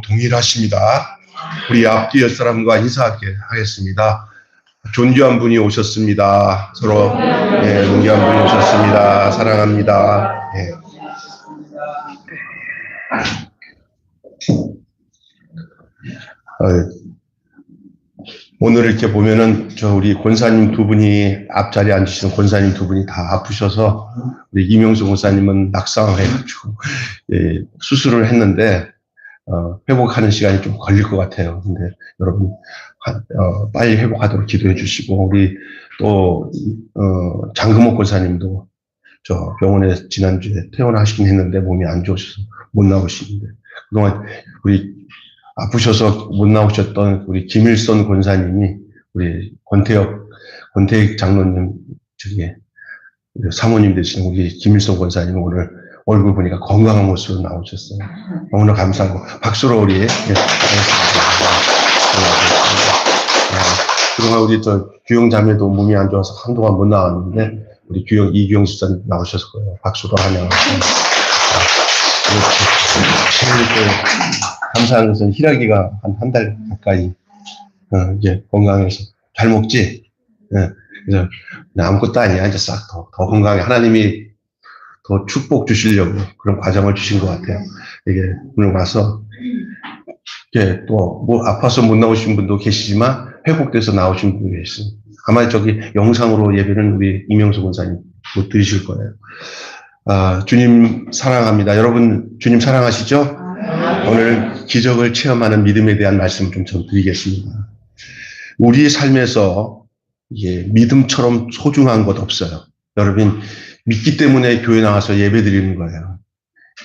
동일하십니다. 우리 앞뒤 옆 사람과 인사하겠습니다. 존귀한 분이 오셨습니다. 서로 존귀한 분이 오셨습니다. 사랑합니다. 오늘 이렇게 보면은 우리 권사님 두 분이 앞자리에 앉으시는 권사님 두 분이 다 아프셔서 우리 이명수 권사님은 낙상을 해가지고 수술을 했는데 회복하는 시간이 좀 걸릴 것 같아요. 근데 여러분 빨리 회복하도록 기도해 주시고 우리 또 장금옥 권사님도 저 병원에 지난주에 퇴원하시긴 했는데 몸이 안 좋으셔서 못 나오시는데 그동안 우리 아프셔서 못 나오셨던 우리 김일선 권사님이 우리 권태익 장로님 저기 사모님 되시는 우리 김일선 권사님 오늘 얼굴 보니까 건강한 모습으로 나오셨어요. 너무나 감사하고 박수로 우리 그동안 우리 저 규영 자매도 몸이 안 좋아서 한동안 못 나왔는데 우리 이규영 집사님 나오셔서 박수로 환영합니다. 제일 감사한 것은 희락이가 한 달 가까이 이제 건강해서 잘 먹지. 그래서 아무것도 아니야. 이제 싹 더 건강해. 하나님이 더 축복 주시려고 그런 과정을 주신 것 같아요. 이게 오늘 와서 이게 또 뭐 아파서 못 나오신 분도 계시지만 회복돼서 나오신 분도 계시고 아마 저기 영상으로 예배는 우리 이명수 권사님 못 들으실 거예요. 주님 사랑합니다. 여러분 주님 사랑하시죠? 오늘 기적을 체험하는 믿음에 대한 말씀을 좀 드리겠습니다. 우리의 삶에서 믿음처럼 소중한 것 없어요. 여러분 믿기 때문에 교회 나와서 예배 드리는 거예요.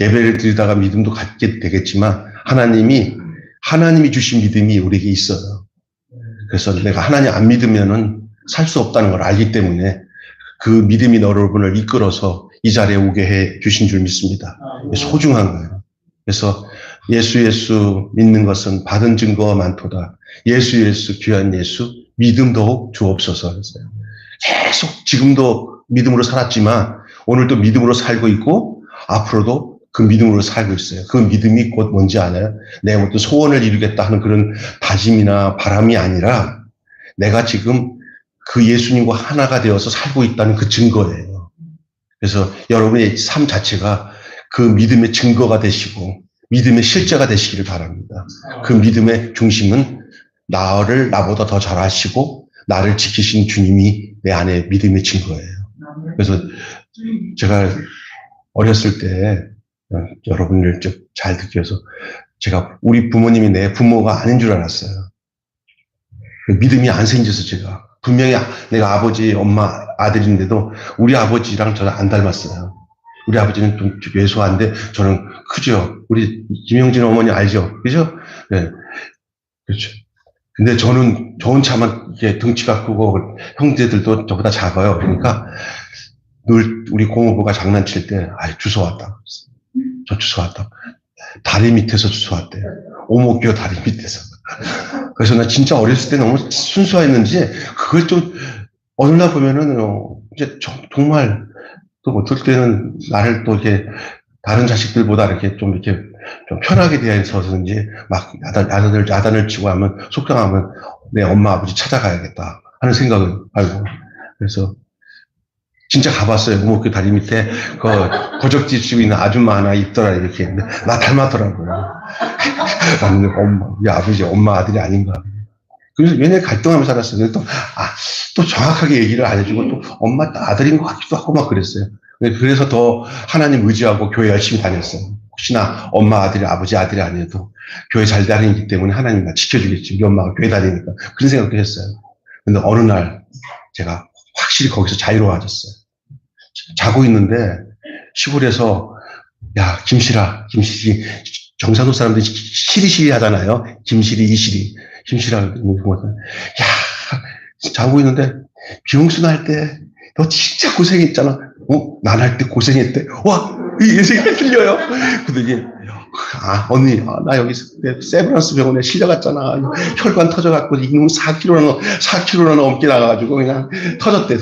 예배를 드리다가 믿음도 갖게 되겠지만 하나님이 주신 믿음이 우리에게 있어요. 그래서 내가 하나님 안 믿으면은 살 수 없다는 걸 알기 때문에 그 믿음이 여러분을 이끌어서 이 자리에 오게 해 주신 줄 믿습니다. 소중한 거예요. 그래서 예수 믿는 것은 받은 증거가 많도다. 예수 귀한 예수 믿음 더욱 주옵소서 했어요. 계속 지금도 믿음으로 살았지만 오늘도 믿음으로 살고 있고 앞으로도 그 믿음으로 살고 있어요. 그 믿음이 곧 뭔지 알아요? 내가 어떤 소원을 이루겠다 하는 그런 다짐이나 바람이 아니라 내가 지금 그 예수님과 하나가 되어서 살고 있다는 그 증거예요. 그래서 여러분의 삶 자체가 그 믿음의 증거가 되시고 믿음의 실제가 되시기를 바랍니다. 그 믿음의 중심은 나를 나보다 더 잘 아시고 나를 지키신 주님이 내 안에 믿음의 증거예요. 그래서 제가 어렸을 때 여러분을 좀 잘 듣기 위해서 제가 우리 부모님이 내 부모가 아닌 줄 알았어요. 믿음이 안 생겨서 제가 분명히 내가 아버지 엄마 아들인데도 우리 아버지랑 저는 안 닮았어요. 우리 아버지는 좀 왜소한데 저는 크죠. 우리 김영진 어머니 알죠? 그죠? 네. 그렇죠. 근데 저는 차만 이게 덩치가 크고 형제들도 저보다 작아요. 그러니까 늘 우리 고모부가 장난칠 때 주워왔다. 저 주워왔다. 다리 밑에서 주워왔대요. 오목교 다리 밑에서. 그래서 나 진짜 어렸을 때 너무 순수했는지 그걸 좀 어느 날 보면은 이제 정말 또 어떨 때는 나를 또 이렇게 다른 자식들보다 이렇게 좀 편하게 대해서든지 막 야단을 치고 하면 속상하면 내 엄마 아버지 찾아가야겠다 하는 생각을 알고 그래서 진짜 가봤어요. 우목교 다리 밑에 그 고적지 치고 있는 아줌마 하나 있더라 이렇게 나 닮았더라고요. 나는 우리 아버지 엄마 아들이 아닌가. 그래서 맨날 갈등하면서 살았어요. 또 정확하게 얘기를 안 해주고 또 엄마 아들인 것 같기도 하고 막 그랬어요. 그래서 더 하나님 의지하고 교회 열심히 다녔어요. 혹시나 엄마 아들이 아버지 아들이 아니어도 교회 잘 다니기 때문에 하나님 나 지켜주겠지. 우리 엄마가 교회 다니니까. 그런 생각도 했어요. 근데 어느 날 제가 확실히 거기서 자유로워졌어요. 자고 있는데 시골에서 야 김실이 경상도 사람들이 시리시리 하잖아요. 김실이 이실이 김실아 야 자고 있는데 비용순 할 때 너 진짜 고생했잖아. 난 할 때 고생했대. 와 이 예생이 들려요. 근데 언니 나 여기 세브란스 병원에 실려갔잖아. 혈관 터져갖고 이놈 4kg나 넘게 나가가지고 그냥 터졌대.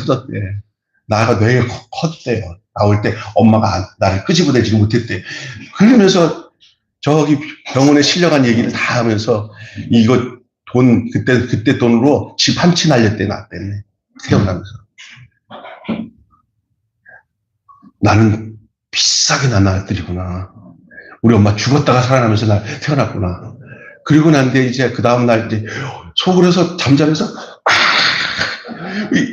나가 뇌가 컸대요. 나올 때 엄마가 나를 끄집어내지 못했대. 그러면서 저기 병원에 실려간 얘기를 다 하면서 이거 그때 돈으로 집 한 채 날렸대, 나 때문에. 태어나면서. 나는 비싸게 난 아들이구나. 우리 엄마 죽었다가 살아나면서 나 태어났구나. 그리고 난 뒤에 이제 그 다음날 이제 속으로서 잠자면서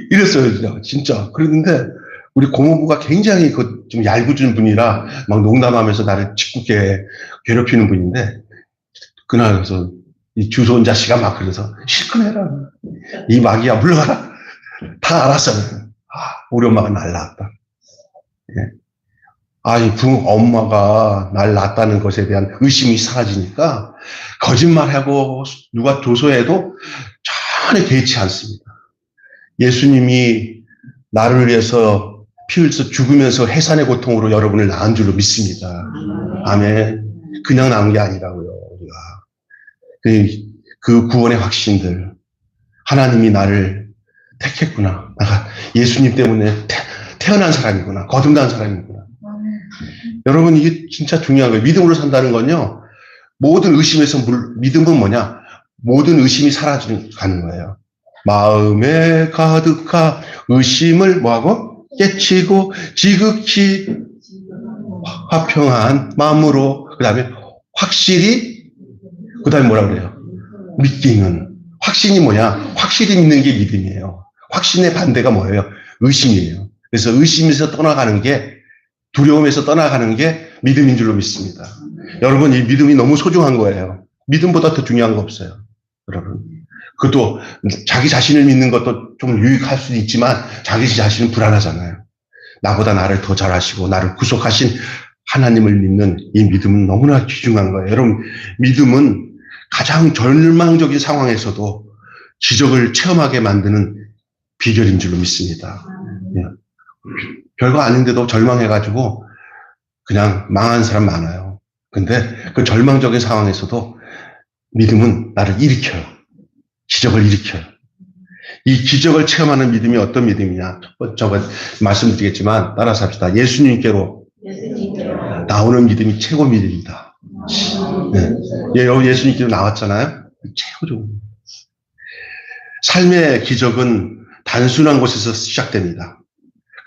이랬어요, 진짜. 그랬는데 우리 고모부가 굉장히 좀 얄궂은 분이라 막 농담하면서 나를 짓궂게 괴롭히는 분인데 그날 그래서 이 주소온 자식아 막 그래서 실컷 해라. 이 마귀야 물러가라. 다 알았어. 우리 엄마가 날 낳았다. 예. 아니, 엄마가 날 낳았다는 것에 대한 의심이 사라지니까 거짓말하고 누가 조소해도 전혀 개의치 않습니다. 예수님이 나를 위해서 피 흘려서 죽으면서 해산의 고통으로 여러분을 낳은 줄로 믿습니다. 아멘. 그냥 낳은 게 아니라고요, 우리가. 그 구원의 확신들. 하나님이 나를 택했구나. 내가 예수님 때문에 태어난 사람이구나. 거듭난 사람이구나. 여러분, 이게 진짜 중요한 거예요. 믿음으로 산다는 건요, 모든 의심에서 믿음은 뭐냐? 모든 의심이 사라지는 거예요. 마음에 가득한 의심을 뭐하고? 깨치고 지극히 화평한 마음으로, 그 다음에 확실히, 그 다음에 뭐라 그래요? 믿기는. 확신이 뭐냐? 확실히 믿는 게 믿음이에요. 확신의 반대가 뭐예요? 의심이에요. 그래서 의심에서 떠나가는 게, 두려움에서 떠나가는 게 믿음인 줄로 믿습니다. 여러분, 이 믿음이 너무 소중한 거예요. 믿음보다 더 중요한 거 없어요. 여러분. 그것도 자기 자신을 믿는 것도 좀 유익할 수도 있지만 자기 자신은 불안하잖아요. 나보다 나를 더 잘 아시고 나를 구속하신 하나님을 믿는 이 믿음은 너무나 귀중한 거예요. 여러분, 믿음은 가장 절망적인 상황에서도 기적을 체험하게 만드는 비결인 줄로 믿습니다. 별거 아닌데도 절망해가지고 그냥 망한 사람 많아요. 근데 그 절망적인 상황에서도 믿음은 나를 일으켜요. 기적을 일으켜요. 이 기적을 체험하는 믿음이 어떤 믿음이냐? 저번 말씀드리겠지만 따라서 합시다. 예수님께로 나오는 믿음이 최고 믿음이다. 네. 여기 예수님께로 나왔잖아요. 최고죠. 삶의 기적은 단순한 곳에서 시작됩니다.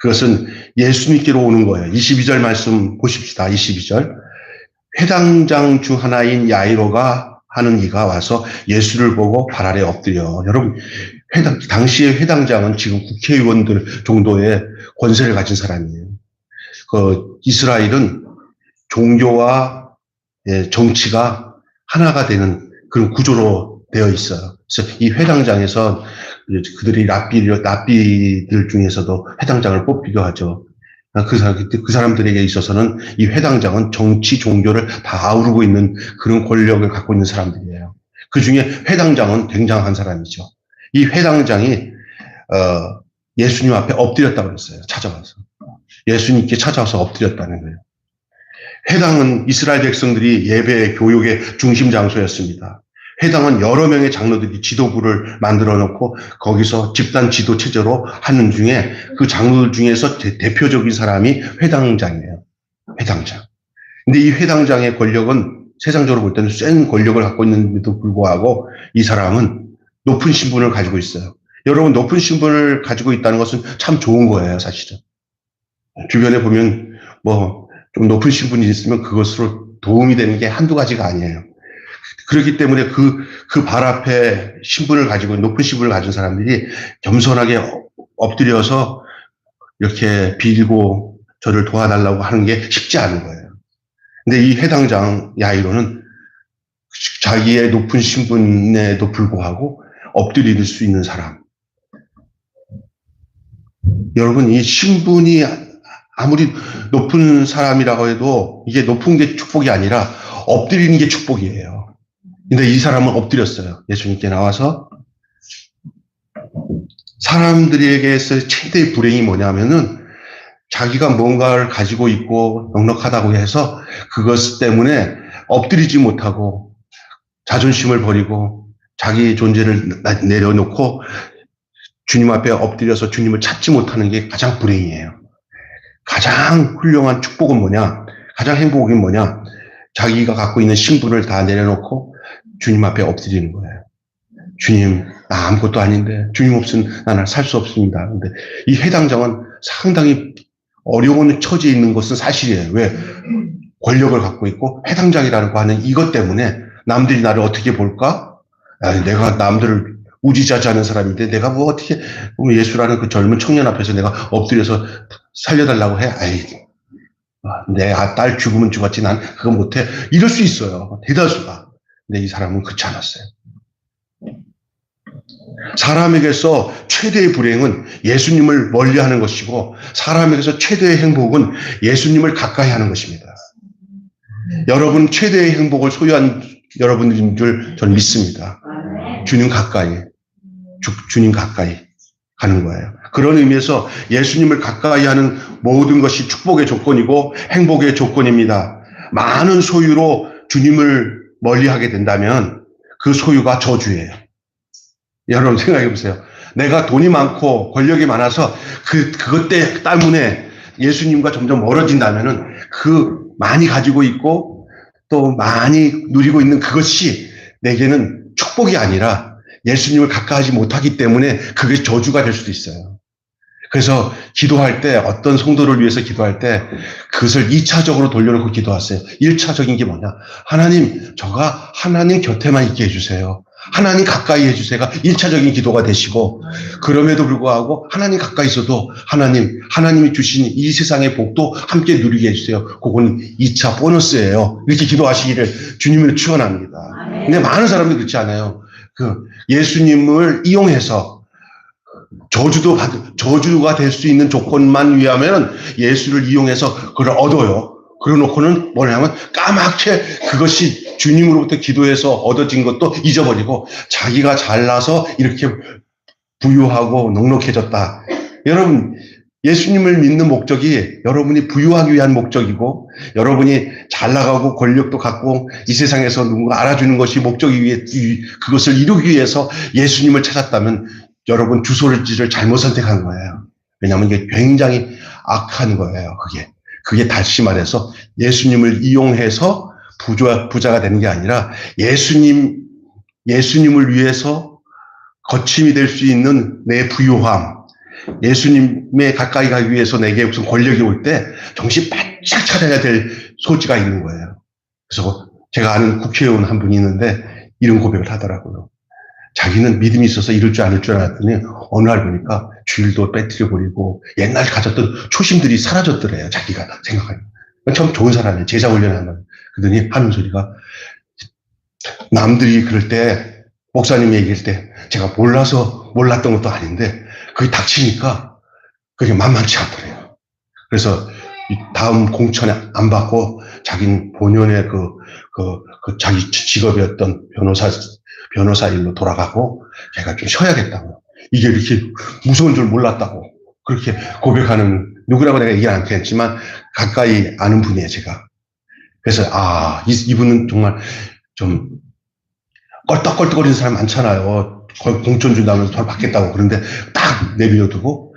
그것은 예수님께로 오는 거예요. 22절 말씀 보십시다. 22절. 회당장 중 하나인 야이로가 하는 이가 와서 예수를 보고 발 아래 엎드려. 여러분, 당시의 회당장은 지금 국회의원들 정도의 권세를 가진 사람이에요. 이스라엘은 종교와 정치가 하나가 되는 그런 구조로 되어 있어요. 그래서 이 회당장에서 그들이 랍비들 중에서도 회당장을 뽑기도 하죠. 그 사람들에게 있어서는 이 회당장은 정치, 종교를 다 아우르고 있는 그런 권력을 갖고 있는 사람들이에요. 그 중에 회당장은 굉장한 사람이죠. 이 회당장이, 예수님 앞에 엎드렸다고 그랬어요. 찾아와서. 예수님께 찾아와서 엎드렸다는 거예요. 회당은 이스라엘 백성들이 예배, 교육의 중심 장소였습니다. 회당은 여러 명의 장로들이 지도부를 만들어 놓고 거기서 집단 지도 체제로 하는 중에 그 장로들 중에서 대표적인 사람이 회당장이에요. 회당장. 근데 이 회당장의 권력은 세상적으로 볼 때는 센 권력을 갖고 있는데도 불구하고 이 사람은 높은 신분을 가지고 있어요. 여러분, 높은 신분을 가지고 있다는 것은 참 좋은 거예요, 사실은. 주변에 보면 좀 높은 신분이 있으면 그것으로 도움이 되는 게 한두 가지가 아니에요. 그렇기 때문에 그 발 앞에 신분을 가지고, 높은 신분을 가진 사람들이 겸손하게 엎드려서 이렇게 빌고 저를 도와달라고 하는 게 쉽지 않은 거예요. 근데 이 회당장 야이로는 자기의 높은 신분에도 불구하고 엎드릴 수 있는 사람. 여러분, 이 신분이 아무리 높은 사람이라고 해도 이게 높은 게 축복이 아니라 엎드리는 게 축복이에요. 근데 이 사람은 엎드렸어요. 예수님께 나와서. 사람들에게서 최대의 불행이 뭐냐면은 자기가 뭔가를 가지고 있고 넉넉하다고 해서 그것 때문에 엎드리지 못하고 자존심을 버리고 자기 존재를 내려놓고 주님 앞에 엎드려서 주님을 찾지 못하는 게 가장 불행이에요. 가장 훌륭한 축복은 뭐냐? 가장 행복이 뭐냐? 자기가 갖고 있는 신분을 다 내려놓고 주님 앞에 엎드리는 거예요. 주님, 나 아무것도 아닌데 주님 없으면 나는 살 수 없습니다. 근데 이 해당장은 상당히 어려운 처지에 있는 것은 사실이에요. 왜? 권력을 갖고 있고 해당장이라고 하는 이것 때문에 남들이 나를 어떻게 볼까? 아니, 내가 남들을 우지자지하는 사람인데 내가 뭐 어떻게 예수라는 그 젊은 청년 앞에서 내가 엎드려서 살려달라고 해? 아이, 내 딸 죽으면 죽었지 난 그거 못해. 이럴 수 있어요. 대다수가. 근데 이 사람은 그렇지 않았어요. 사람에게서 최대의 불행은 예수님을 멀리하는 것이고 사람에게서 최대의 행복은 예수님을 가까이 하는 것입니다. 여러분 최대의 행복을 소유한 여러분들인 줄 저는 믿습니다. 주님 가까이 가는 거예요. 그런 의미에서 예수님을 가까이 하는 모든 것이 축복의 조건이고 행복의 조건입니다. 많은 소유로 주님을 멀리하게 된다면 그 소유가 저주예요. 여러분 생각해 보세요. 내가 돈이 많고 권력이 많아서 그것 때문에 예수님과 점점 멀어진다면은 그 많이 가지고 있고 또 많이 누리고 있는 그것이 내게는 축복이 아니라 예수님을 가까이하지 못하기 때문에 그게 저주가 될 수도 있어요. 그래서 기도할 때 어떤 성도를 위해서 기도할 때 그것을 2차적으로 돌려놓고 기도하세요. 1차적인 게 뭐냐? 하나님, 저가 하나님 곁에만 있게 해주세요. 하나님 가까이 해주세요가 1차적인 기도가 되시고 그럼에도 불구하고 하나님 가까이 있어도 하나님이 주신 이 세상의 복도 함께 누리게 해주세요. 그건 2차 보너스예요. 이렇게 기도하시기를 주님을 축원합니다. 근데 많은 사람들이 그렇지 않아요. 예수님을 이용해서 저주가 될 수 있는 조건만 위하면 예수를 이용해서 그걸 얻어요. 그러놓고는 뭐냐면 까맣게 그것이 주님으로부터 기도해서 얻어진 것도 잊어버리고 자기가 잘나서 이렇게 부유하고 넉넉해졌다. 여러분, 예수님을 믿는 목적이 여러분이 부유하기 위한 목적이고 여러분이 잘나가고 권력도 갖고 이 세상에서 누군가 알아주는 것이 목적이 위해 그것을 이루기 위해서 예수님을 찾았다면 여러분 주소지를 잘못 선택한 거예요. 왜냐하면 이게 굉장히 악한 거예요. 그게 다시 말해서 예수님을 이용해서 부자가 되는 게 아니라 예수님을 위해서 거침이 될 수 있는 내 부유함, 예수님에 가까이 가기 위해서 내게 무슨 권력이 올 때 정신 바짝 차려야 될 소지가 있는 거예요. 그래서 제가 아는 국회의원 한 분이 있는데 이런 고백을 하더라고요. 자기는 믿음이 있어서 이럴 줄 아는 줄 알았더니 어느 날 보니까 주일도 빼뜨려버리고 옛날 가졌던 초심들이 사라졌더래요. 자기가 생각하는. 참 좋은 사람이에요. 제자 훈련하는. 그러더니 하는 소리가 남들이 그럴 때 목사님이 얘기할 때 제가 몰라서 몰랐던 것도 아닌데 그게 닥치니까 그게 만만치 않더래요. 그래서 다음 공천에 안 받고 자기는 본연의 자기 직업이었던 변호사 일로 돌아가고 걔가 좀 쉬어야겠다고. 이게 이렇게 무서운 줄 몰랐다고. 그렇게 고백하는 누구라고 내가 얘기 안 했지만 가까이 아는 분이에요, 제가. 그래서 이분은 정말 좀 껄떡껄떡거리는 사람 많잖아요. 공천 준다면서 덜 받겠다고. 그런데 딱 내버려두고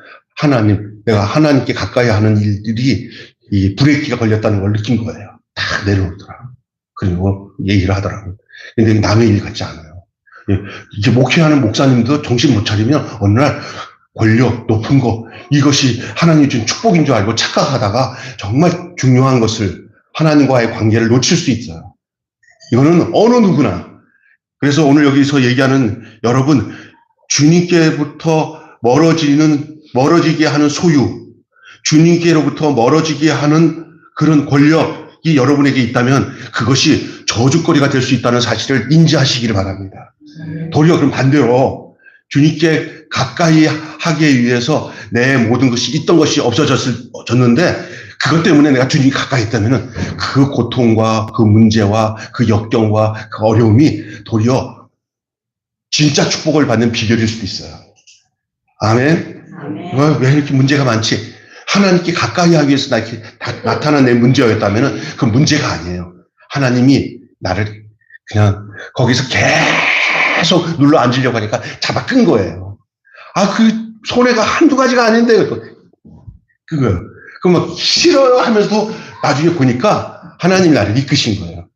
내가 하나님께 가까이 하는 일들이 이 브레이크가 걸렸다는 걸 느낀 거예요. 딱 내려오더라고요. 그리고 얘기를 하더라고요. 근데 남의 일 같지 않아요. 이제 목회하는 목사님도 정신 못 차리면 어느 날 권력, 높은 거, 이것이 하나님이 준 축복인 줄 알고 착각하다가 정말 중요한 것을 하나님과의 관계를 놓칠 수 있어요. 이거는 어느 누구나. 그래서 오늘 여기서 얘기하는 여러분, 주님께부터 멀어지게 하는 소유, 주님께로부터 멀어지게 하는 그런 권력이 여러분에게 있다면 그것이 저주거리가 될 수 있다는 사실을 인지하시기를 바랍니다. 도리어 그럼 반대로 주님께 가까이 하기 위해서 내 모든 것이 있던 것이 없어졌는데 그것 때문에 내가 주님이 가까이 있다면 그 고통과 그 문제와 그 역경과 그 어려움이 도리어 진짜 축복을 받는 비결일 수도 있어요. 아멘. 왜 이렇게 문제가 많지? 하나님께 가까이 하기 위해서 나타난 내 문제였다면 그 문제가 아니에요. 하나님이 나를 그냥 거기서 계속 눌러 앉으려고 하니까 잡아 끈 거예요. 그 손해가 한두 가지가 아닌데, 그거 막 싫어요 하면서도 나중에 보니까 하나님이 나를 이끄신 거예요.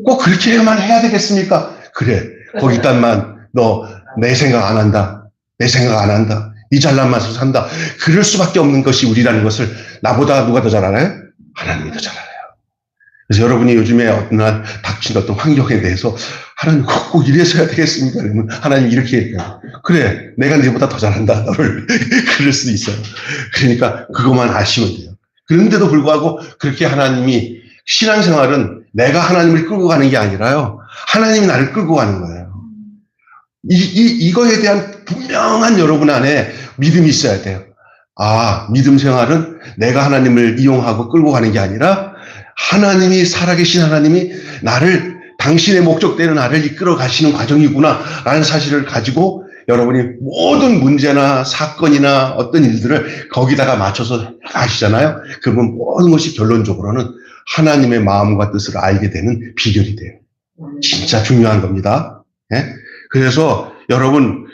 꼭 그렇게만 해야 되겠습니까? 그래. 거기다만 너 내 생각 안 한다. 내 생각 안 한다. 이 잘난 맛으로 산다. 그럴 수밖에 없는 것이 우리라는 것을 나보다 누가 더 잘 알아요? 하나님이 더 잘 알아요. 그래서 여러분이 요즘에 어떤 날 닥친 어떤 환경에 대해서 하나님 꼭 이래서 해야 되겠습니까? 그러면 하나님 이렇게 얘기해요. 그래, 내가 네보다 더 잘한다. 너를 그럴 수도 있어요. 그러니까 그것만 아시면 돼요. 그런데도 불구하고 그렇게 하나님이 신앙생활은 내가 하나님을 끌고 가는 게 아니라요. 하나님이 나를 끌고 가는 거예요. 이거에 대한 분명한 여러분 안에 믿음이 있어야 돼요. 아, 믿음 생활은 내가 하나님을 이용하고 끌고 가는 게 아니라 하나님이, 살아계신 하나님이 나를, 당신의 목적대로 나를 이끌어 가시는 과정이구나 라는 사실을 가지고 여러분이 모든 문제나 사건이나 어떤 일들을 거기다가 맞춰서 하시잖아요. 그러면 모든 것이 결론적으로는 하나님의 마음과 뜻을 알게 되는 비결이 돼요. 진짜 중요한 겁니다. 예? 그래서 여러분,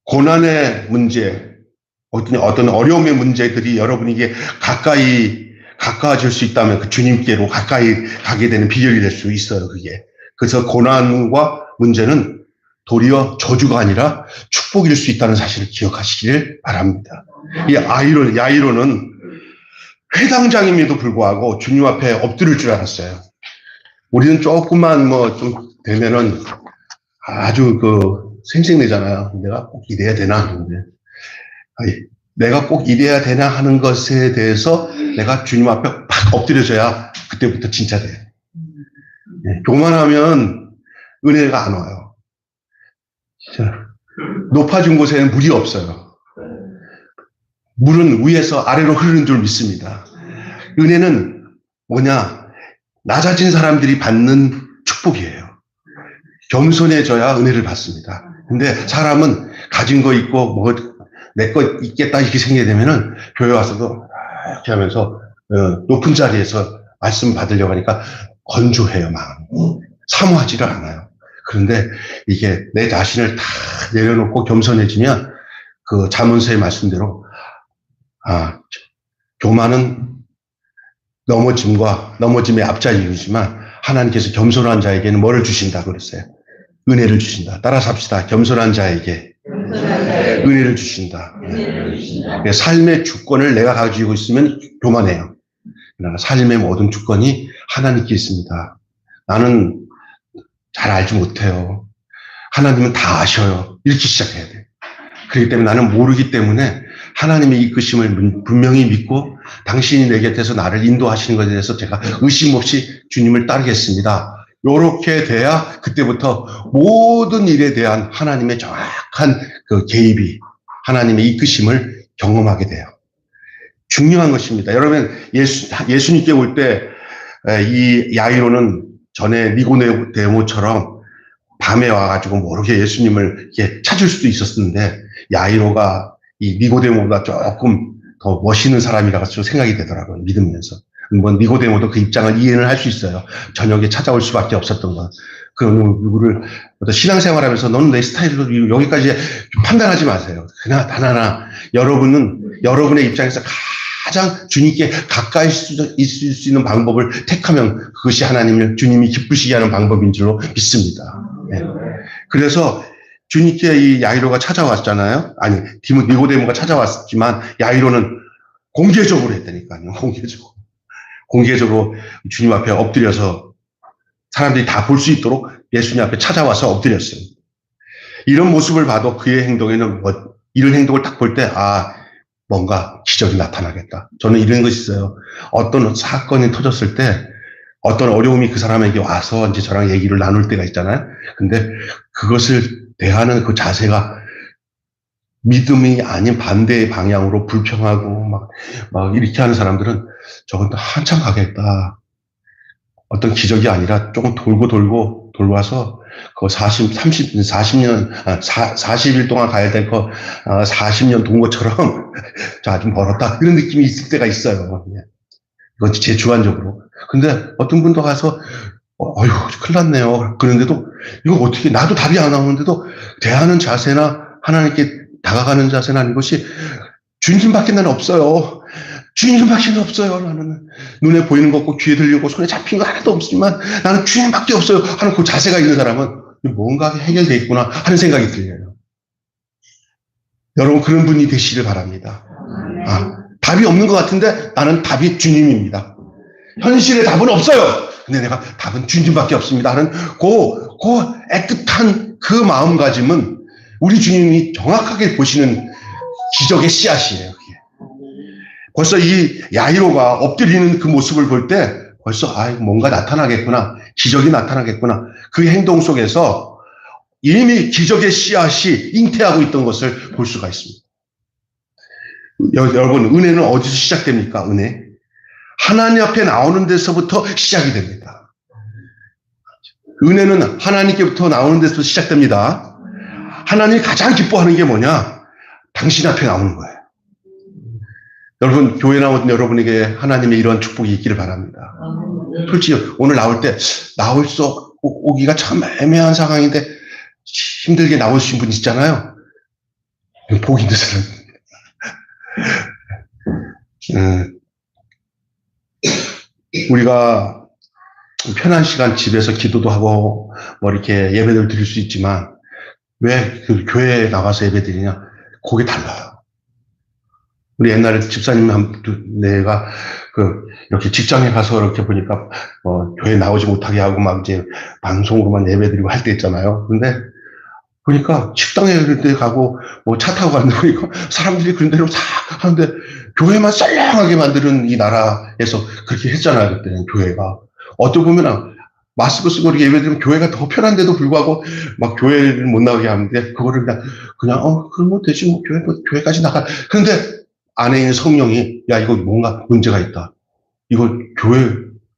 고난의 문제, 어떤 어려움의 문제들이 여러분에게 가까워질 수 있다면 그 주님께로 가까이 가게 되는 비결이 될 수 있어요, 그게. 그래서 고난과 문제는 도리어 저주가 아니라 축복일 수 있다는 사실을 기억하시길 바랍니다. 이 야이로는 회당장임에도 불구하고 주님 앞에 엎드릴 줄 알았어요. 우리는 조금만 좀 되면은 아주 생색내잖아요. 내가 꼭 이래야 되나? 근데 내가 꼭 이래야 되나 하는 것에 대해서 내가 주님 앞에 팍 엎드려져야 그때부터 진짜 돼요. 네, 교만하면 은혜가 안 와요. 진짜. 높아진 곳에는 물이 없어요. 물은 위에서 아래로 흐르는 줄 믿습니다. 은혜는 뭐냐? 낮아진 사람들이 받는 축복이에요. 겸손해져야 은혜를 받습니다. 근데 사람은 가진 거 있고 내 거 있겠다 이렇게 생기게 되면은 교회 와서도 이렇게 하면서 높은 자리에서 말씀 받으려고 하니까 건조해요, 마음이. 사모하지를 않아요. 그런데 이게 내 자신을 다 내려놓고 겸손해지면 그 잠언서의 말씀대로 교만은 넘어짐의 앞자리이지만 하나님께서 겸손한 자에게는 뭐를 주신다 그랬어요? 은혜를 주신다. 따라서 합시다. 겸손한 자에게 은혜를 주신다. 삶의 주권을 내가 가지고 있으면 교만해요. 그러나 삶의 모든 주권이 하나님께 있습니다. 나는 잘 알지 못해요. 하나님은 다 아셔요. 이렇게 시작해야 돼요. 그렇기 때문에 나는 모르기 때문에 하나님의 이끄심을 분명히 믿고 당신이 내 곁에서 나를 인도하시는 것에 대해서 제가 의심 없이 주님을 따르겠습니다. 요렇게 돼야 그때부터 모든 일에 대한 하나님의 정확한 그 개입이, 하나님의 이끄심을 경험하게 돼요. 중요한 것입니다. 여러분, 예수님께 올 때 이 야이로는 전에 니고데모처럼 밤에 와가지고 모르게 예수님을 이렇게 찾을 수도 있었는데 야이로가 이 니고데모보다 조금 더 멋있는 사람이라고 생각이 되더라고요. 믿으면서. 니고데모도 그 입장을 이해는 할 수 있어요. 저녁에 찾아올 수밖에 없었던 건. 그 누구를 신앙생활하면서 너는 내 스타일로 여기까지 판단하지 마세요. 그냥 단 하나, 여러분은 여러분의 입장에서 가장 주님께 가까이 있을 수 있는 방법을 택하면 그것이 주님이 기쁘시게 하는 방법인 줄로 믿습니다. 네. 그래서 주님께 이 야이로가 찾아왔잖아요. 아니, 니고데모가 찾아왔지만 야이로는 공개적으로 했다니까요. 공개적으로 주님 앞에 엎드려서 사람들이 다 볼 수 있도록 예수님 앞에 찾아와서 엎드렸어요. 이런 모습을 봐도 그의 행동에는 이런 행동을 딱 볼 때 뭔가 기적이 나타나겠다. 저는 이런 것이 있어요. 어떤 사건이 터졌을 때 어떤 어려움이 그 사람에게 와서 이제 저랑 얘기를 나눌 때가 있잖아요. 근데 그것을 대하는 그 자세가 믿음이 아닌 반대의 방향으로 불평하고 막 이렇게 하는 사람들은 저건 또 한참 가겠다. 어떤 기적이 아니라 조금 돌아서 그 40일 동안 가야 될 거 40년 돈 것처럼 자, 좀 벌었다. 이런 느낌이 있을 때가 있어요. 이건 제 주관적으로. 근데 어떤 분도 가서 어휴, 큰일 났네요. 그런데도 이거 어떻게, 나도 답이 안 나오는데도 대하는 자세나 하나님께 다가가는 자세나 이것이 주님밖에 나는 없어요. 주님밖에 없어요. 나는 눈에 보이는 거 없고 귀에 들리는 거 손에 잡힌 거 하나도 없지만 나는 주님밖에 없어요 하는 그 자세가 있는 사람은 뭔가 해결되어 있구나 하는 생각이 들려요. 여러분 그런 분이 되시길 바랍니다. 답이 없는 것 같은데 나는 답이 주님입니다. 현실의 답은 없어요. 근데 내가 답은 주님밖에 없습니다 하는 그 애틋한 그 마음가짐은 우리 주님이 정확하게 보시는 기적의 씨앗이에요. 그게. 벌써 이 야이로가 엎드리는 그 모습을 볼 때 벌써 뭔가 나타나겠구나. 기적이 나타나겠구나. 그 행동 속에서 이미 기적의 씨앗이 잉태하고 있던 것을 볼 수가 있습니다. 여러분 은혜는 어디서 시작됩니까? 은혜. 하나님 앞에 나오는 데서부터 시작이 됩니다. 은혜는 하나님께부터 나오는 데서 시작됩니다. 하나님이 가장 기뻐하는 게 뭐냐? 당신 앞에 나오는 거예요. 여러분 교회 나온 여러분에게 하나님의 이런 축복이 있기를 바랍니다. 솔직히 오늘 나올 때 나올 수 오기가 참 애매한 상황인데 힘들게 나오신 분 있잖아요. 복 있는 사람. 우리가 편한 시간 집에서 기도도 하고 뭐 이렇게 예배를 드릴 수 있지만 왜 그 교회에 나가서 예배 드리냐? 그게 달라요. 우리 옛날에 집사님 내가 이렇게 직장에 가서 이렇게 보니까 교회 나오지 못하게 하고 막 이제 방송으로만 예배 드리고 할 때 있잖아요. 근데 보니까 식당에 그럴 때 가고 뭐 차 타고 가는데 보니까 사람들이 그런 대로 싹 하는데 교회만 썰렁하게 만드는 이 나라에서 그렇게 했잖아요. 그때는 교회가. 어떻게 보면 마스크 쓰고 이렇게 예배드리면 교회가 더 편한데도 불구하고 막 교회를 못 나오게 하는데 그거를 그냥 그럼 뭐 되지 뭐 교회까지 나가. 그런데 안에 있는 성령이 야 이거 뭔가 문제가 있다. 이거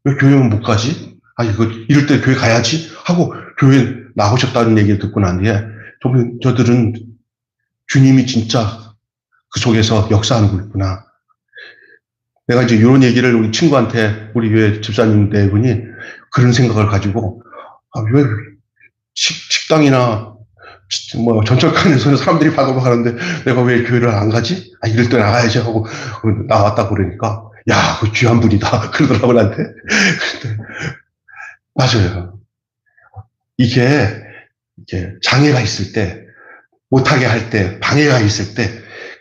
왜 교회만 못 가지? 이거 이럴 때 교회 가야지 하고 교회 나오셨다는 얘기를 듣고 난 뒤에 저들은 주님이 진짜 그 속에서 역사하는 거 있구나. 내가 이제 이런 얘기를 우리 친구한테 우리 교회 집사님 네 분이 그런 생각을 가지고 왜 식당이나 뭐 전철관에서 사람들이 바글바글 하는데 내가 왜 교회를 안 가지? 이럴 때 나가야지 하고 나왔다 그러니까 야, 그 귀한 분이다 그러더라고 나한테. 맞아요. 이게 장애가 있을 때 못하게 할 때 방해가 있을 때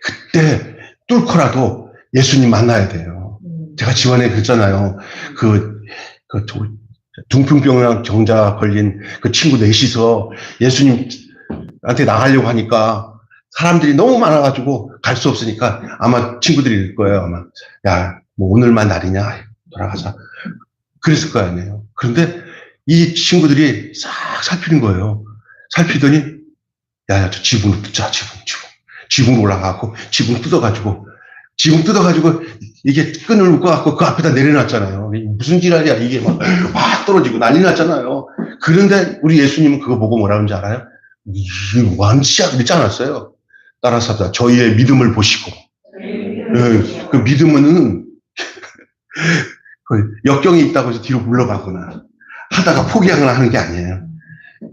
그때 뚫고라도 예수님 만나야 돼요. 제가 지원에 그랬잖아요. 둥풍병이랑 정자 걸린 그 친구 넷이서 예수님한테 나가려고 하니까 사람들이 너무 많아가지고 갈 수 없으니까 아마 친구들이 거예요. 아마 야, 뭐 오늘만 날이냐 돌아가자. 그랬을 거 아니에요. 그런데 이 친구들이 싹 살피는 거예요. 살피더니 야, 저 지붕을 뜯자. 지붕 올라가고 지붕 뜯어가지고 이게 끈을 묶어갖고 그 앞에다 내려놨잖아요. 무슨 지랄이야 이게 막 떨어지고 난리 났잖아요. 그런데 우리 예수님은 그거 보고 뭐라는지 알아요? 이게 왕치야 그랬지 않았어요? 따라서 합시다. 저희의 믿음을 보시고 그 믿음은 역경이 있다고 해서 뒤로 물러가거나 하다가 포기하거나 하는 게 아니에요.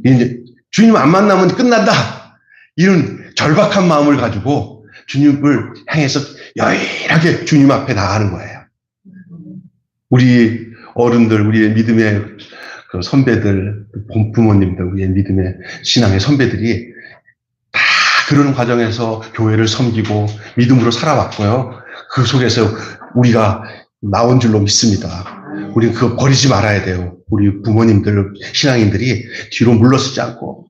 이제 주님 안 만나면 끝난다 이런 절박한 마음을 가지고 주님을 향해서 여일하게 주님 앞에 나가는 거예요. 우리 어른들, 우리의 믿음의 그 선배들, 부모님들, 우리의 믿음의 신앙의 선배들이 다 그런 과정에서 교회를 섬기고 믿음으로 살아왔고요. 그 속에서 우리가 나온 줄로 믿습니다. 우리는 그거 버리지 말아야 돼요. 우리 부모님들, 신앙인들이 뒤로 물러서지 않고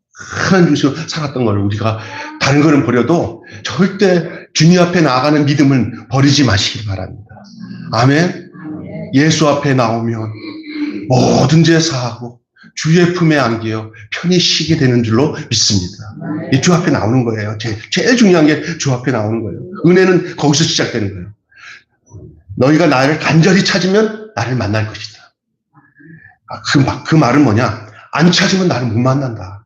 하나님 중심으로 살았던 걸 우리가 다른 거는 버려도 절대 주님 앞에 나아가는 믿음은 버리지 마시기 바랍니다. 아멘. 예수 앞에 나오면 모든 죄 사하고 주의 품에 안겨 편히 쉬게 되는 줄로 믿습니다. 이 주 앞에 나오는 거예요. 제일 중요한 게 주 앞에 나오는 거예요. 은혜는 거기서 시작되는 거예요. 너희가 나를 간절히 찾으면 나를 만날 것이다. 그 말은 뭐냐? 안 찾으면 나를 못 만난다.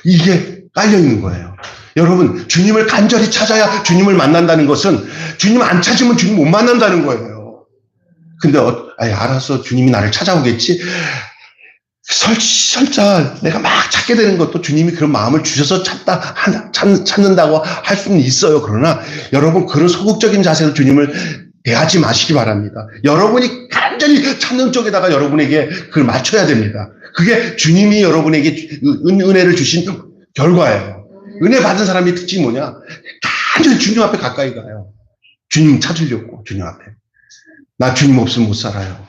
이게 깔려 있는 거예요. 여러분, 주님을 간절히 찾아야 주님을 만난다는 것은 주님 안 찾으면 주님 못 만난다는 거예요. 근데 알아서 주님이 나를 찾아오겠지? 설사 내가 막 찾게 되는 것도 주님이 그런 마음을 주셔서 찾는다고 할 수는 있어요. 그러나 여러분 그런 소극적인 자세로 주님을 대하지 마시기 바랍니다. 여러분이 간절히 찾는 쪽에다가 여러분에게 그걸 맞춰야 됩니다. 그게 주님이 여러분에게 은혜를 주신 결과예요. 은혜 받은 사람의 특징이 뭐냐? 간절히 주님 앞에 가까이 가요. 주님 찾으려고, 주님 앞에. 나 주님 없으면 못 살아요.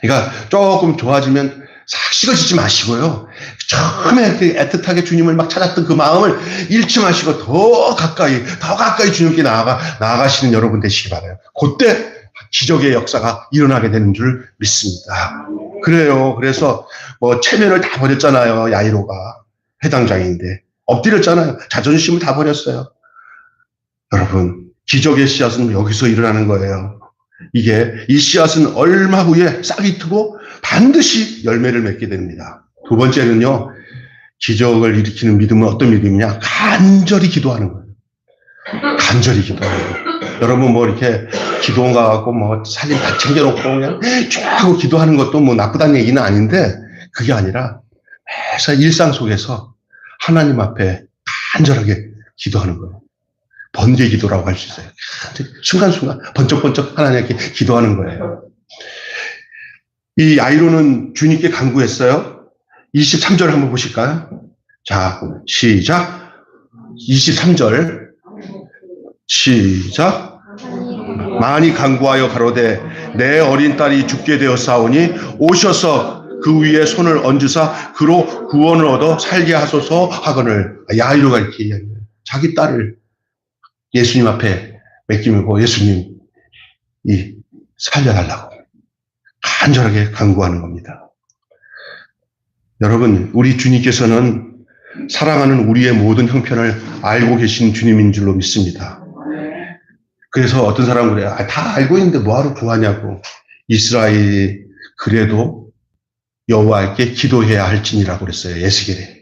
그러니까 조금 좋아지면 싹 식어지지 마시고요. 처음에 애틋하게 주님을 막 찾았던 그 마음을 잃지 마시고 더 가까이 주님께 나아가시는 여러분 되시기 바라요. 그때 기적의 역사가 일어나게 되는 줄 믿습니다. 그래요. 그래서 뭐 체면을 다 버렸잖아요. 야이로가 회당장인데 엎드렸잖아요. 자존심을 다 버렸어요. 여러분, 기적의 씨앗은 여기서 일어나는 거예요. 이 씨앗은 얼마 후에 싹이 트고 반드시 열매를 맺게 됩니다. 두 번째는요, 기적을 일으키는 믿음은 어떤 믿음이냐? 간절히 기도하는 거예요. 간절히 기도하는 거예요. 여러분 뭐 이렇게 기도원가 갖고 뭐 살림 다 챙겨놓고 그냥 쭉 하고 기도하는 것도 뭐 나쁘다는 얘기는 아닌데, 그게 아니라 매사 일상 속에서 하나님 앞에 간절하게 기도하는 거예요. 번개 기도라고 할 수 있어요. 순간순간 번쩍번쩍 하나님께 기도하는 거예요. 이 야이로는 주님께 간구했어요. 23절 한번 보실까요? 자, 시작. 23절 시작. 많이 간구하여 가로되 내 어린 딸이 죽게 되었사오니 오셔서 그 위에 손을 얹으사 그로 구원을 얻어 살게 하소서 하거늘. 야이로가 이렇게 이야기해요. 자기 딸을 예수님 앞에 맡기고 예수님 살려달라고 간절하게 간구하는 겁니다. 여러분, 우리 주님께서는 사랑하는 우리의 모든 형편을 알고 계신 주님인 줄로 믿습니다. 그래서 어떤 사람은 그래요. 다 알고 있는데 뭐하러 구하냐고. 이스라엘이 그래도 여호와께 기도해야 할지니라고 그랬어요. 에스겔에.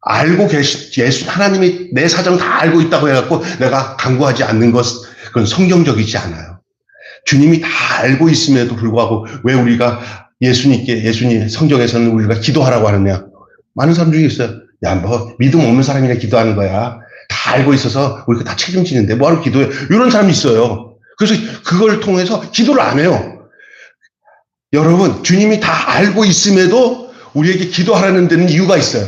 알고 하나님이 내 사정 다 알고 있다고 해갖고 내가 간구하지 않는 그건 성경적이지 않아요. 주님이 다 알고 있음에도 불구하고 왜 우리가 예수님 성경에서는 우리가 기도하라고 하느냐. 많은 사람 중에 있어요. 야, 뭐 믿음 없는 사람이나 기도하는 거야. 다 알고 있어서 우리가 다 책임지는데 뭐하러 기도해. 이런 사람이 있어요. 그래서 그걸 통해서 기도를 안 해요. 여러분, 주님이 다 알고 있음에도 우리에게 기도하라는 데는 이유가 있어요.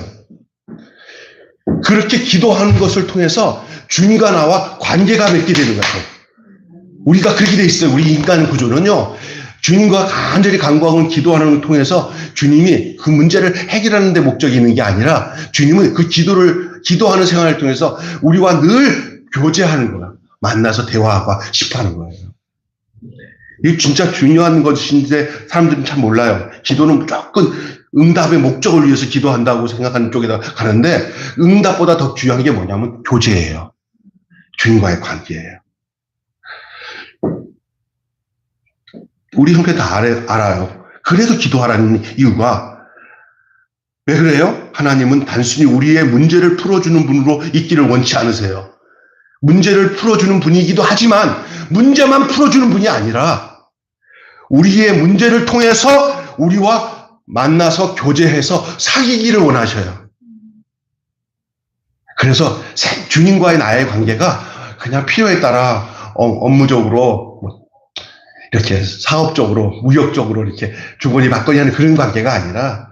그렇게 기도하는 것을 통해서 주님과 나와 관계가 맺게 되는 거예요. 우리가 그렇게 돼 있어요. 우리 인간 구조는요. 주님과 간절히 간구하고 기도하는 걸 통해서 주님이 그 문제를 해결하는 데 목적이 있는 게 아니라 주님은 그 기도하는 생활을 통해서 우리와 늘 교제하는 거예요. 만나서 대화하고 싶어 하는 거예요. 이게 진짜 중요한 것인데 사람들은 참 몰라요. 기도는 무조건 응답의 목적을 위해서 기도한다고 생각하는 쪽에다 가는데 응답보다 더 중요한 게 뭐냐면 교제예요. 주님과의 관계예요. 우리 형편 다 알아요. 그래서 기도하라는 이유가 왜 그래요? 하나님은 단순히 우리의 문제를 풀어주는 분으로 있기를 원치 않으세요. 문제를 풀어주는 분이기도 하지만 문제만 풀어주는 분이 아니라 우리의 문제를 통해서 우리와 만나서 교제해서 사귀기를 원하셔요. 그래서 주님과의 나의 관계가 그냥 필요에 따라 업무적으로 이렇게 사업적으로 무역적으로 이렇게 주거니 받거니 하는 그런 관계가 아니라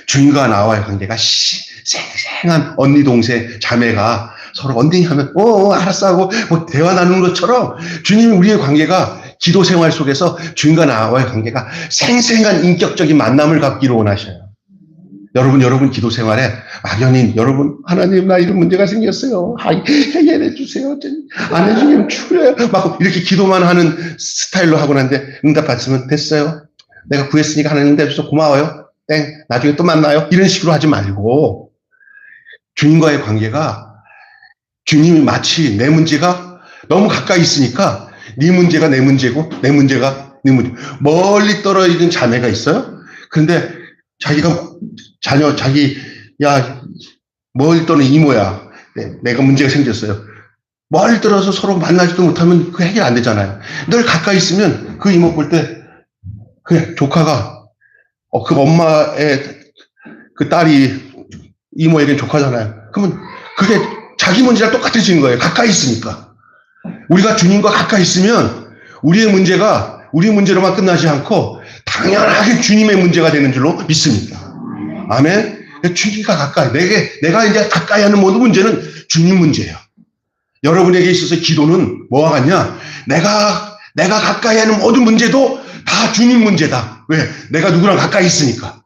주님과 나와의 관계가 생생한 언니 동생 자매가 서로 언니 하면 알았어 하고 뭐 대화 나누는 것처럼 주님이 우리의 관계가 기도 생활 속에서 주님과 나와의 관계가 생생한 인격적인 만남을 갖기를 원하셔요. 여러분 기도 생활에 막연히 여러분 하나님 나 이런 문제가 생겼어요. 해결해 주세요. 안 해주면 죽어요. 막 이렇게 기도만 하는 스타일로 하고 나는데 응답 받으면 됐어요. 내가 구했으니까 하나님 응답 주셔서 고마워요. 땡 나중에 또 만나요. 이런 식으로 하지 말고 주님과의 관계가 주님이 마치 내 문제가 너무 가까이 있으니까 네 문제가 내 문제고 내 문제가 네 문제. 멀리 떨어지는 자매가 있어요. 그런데 멀리 떠는 이모야. 내가 문제가 생겼어요. 멀리 떨어서 서로 만나지도 못하면 그 해결 안 되잖아요. 늘 가까이 있으면 그 이모 볼 때, 그냥 조카가, 그 엄마의 그 딸이 이모에겐 조카잖아요. 그러면 그게 자기 문제랑 똑같아지는 거예요. 가까이 있으니까. 우리가 주님과 가까이 있으면 우리의 문제가 우리 문제로만 끝나지 않고 당연하게 주님의 문제가 되는 줄로 믿습니다. 아멘. 주님과 가까이, 내가 이제 가까이 하는 모든 문제는 주님 문제예요. 여러분에게 있어서 기도는 뭐와 같냐? 내가 가까이 하는 모든 문제도 다 주님 문제다. 왜? 내가 누구랑 가까이 있으니까.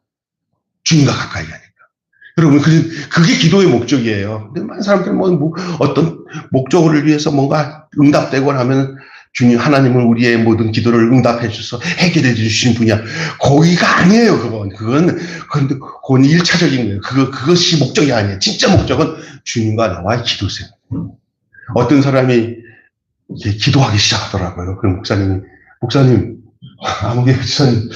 주님과 가까이 하니까. 여러분, 그게 기도의 목적이에요. 근데 많은 사람들은 어떤 목적을 위해서 뭔가 응답되거나 하면 주님, 하나님은 우리의 모든 기도를 응답해 주셔서 해결해 주신 분이야. 거기가 아니에요, 그건 1차적인 거예요. 그것이 목적이 아니에요. 진짜 목적은 주님과 나와의 기도세요. 어떤 사람이 이제 기도하기 시작하더라고요. 그럼 목사님, 아무개 목사님,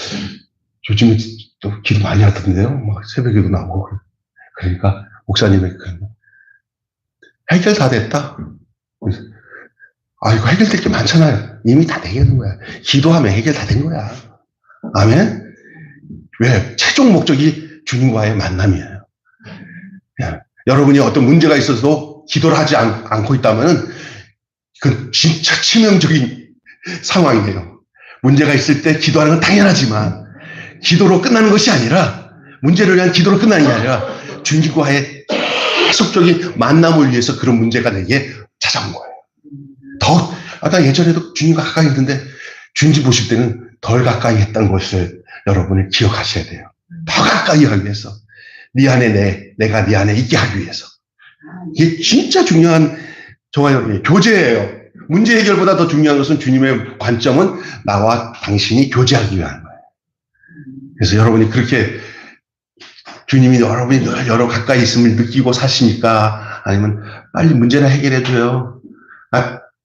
요즘에 또 기도 많이 하던데요? 막 새벽에도 나오고. 그러니까 목사님의 해결 다 됐다. 이거 해결될 게 많잖아요. 이미 다 되는 거야. 기도하면 해결 다 된 거야. 아멘? 왜? 최종 목적이 주님과의 만남이에요. 여러분이 어떤 문제가 있어도 기도를 하지 않고 있다면 그건 진짜 치명적인 상황이에요. 문제가 있을 때 기도하는 건 당연하지만 기도로 끝나는 것이 아니라 문제를 위한 기도로 끝나는 게 아니라 주님과의 계속적인 만남을 위해서 그런 문제가 내게 찾아온 거예요. 아까 예전에도 주님과 가까이 있는데 주님 보실 때는 덜 가까이 했다는 것을 여러분이 기억하셔야 돼요. 더 가까이 하기 위해서. 네 안에 내가 네 안에 있게 하기 위해서. 이게 진짜 중요한 저와 여러분의 교제예요. 문제 해결보다 더 중요한 것은 주님의 관점은 나와 당신이 교제하기 위한 거예요. 그래서 여러분이 그렇게 주님이 여러분이 여러 가까이 있음을 느끼고 사시니까 아니면 빨리 문제나 해결해줘요.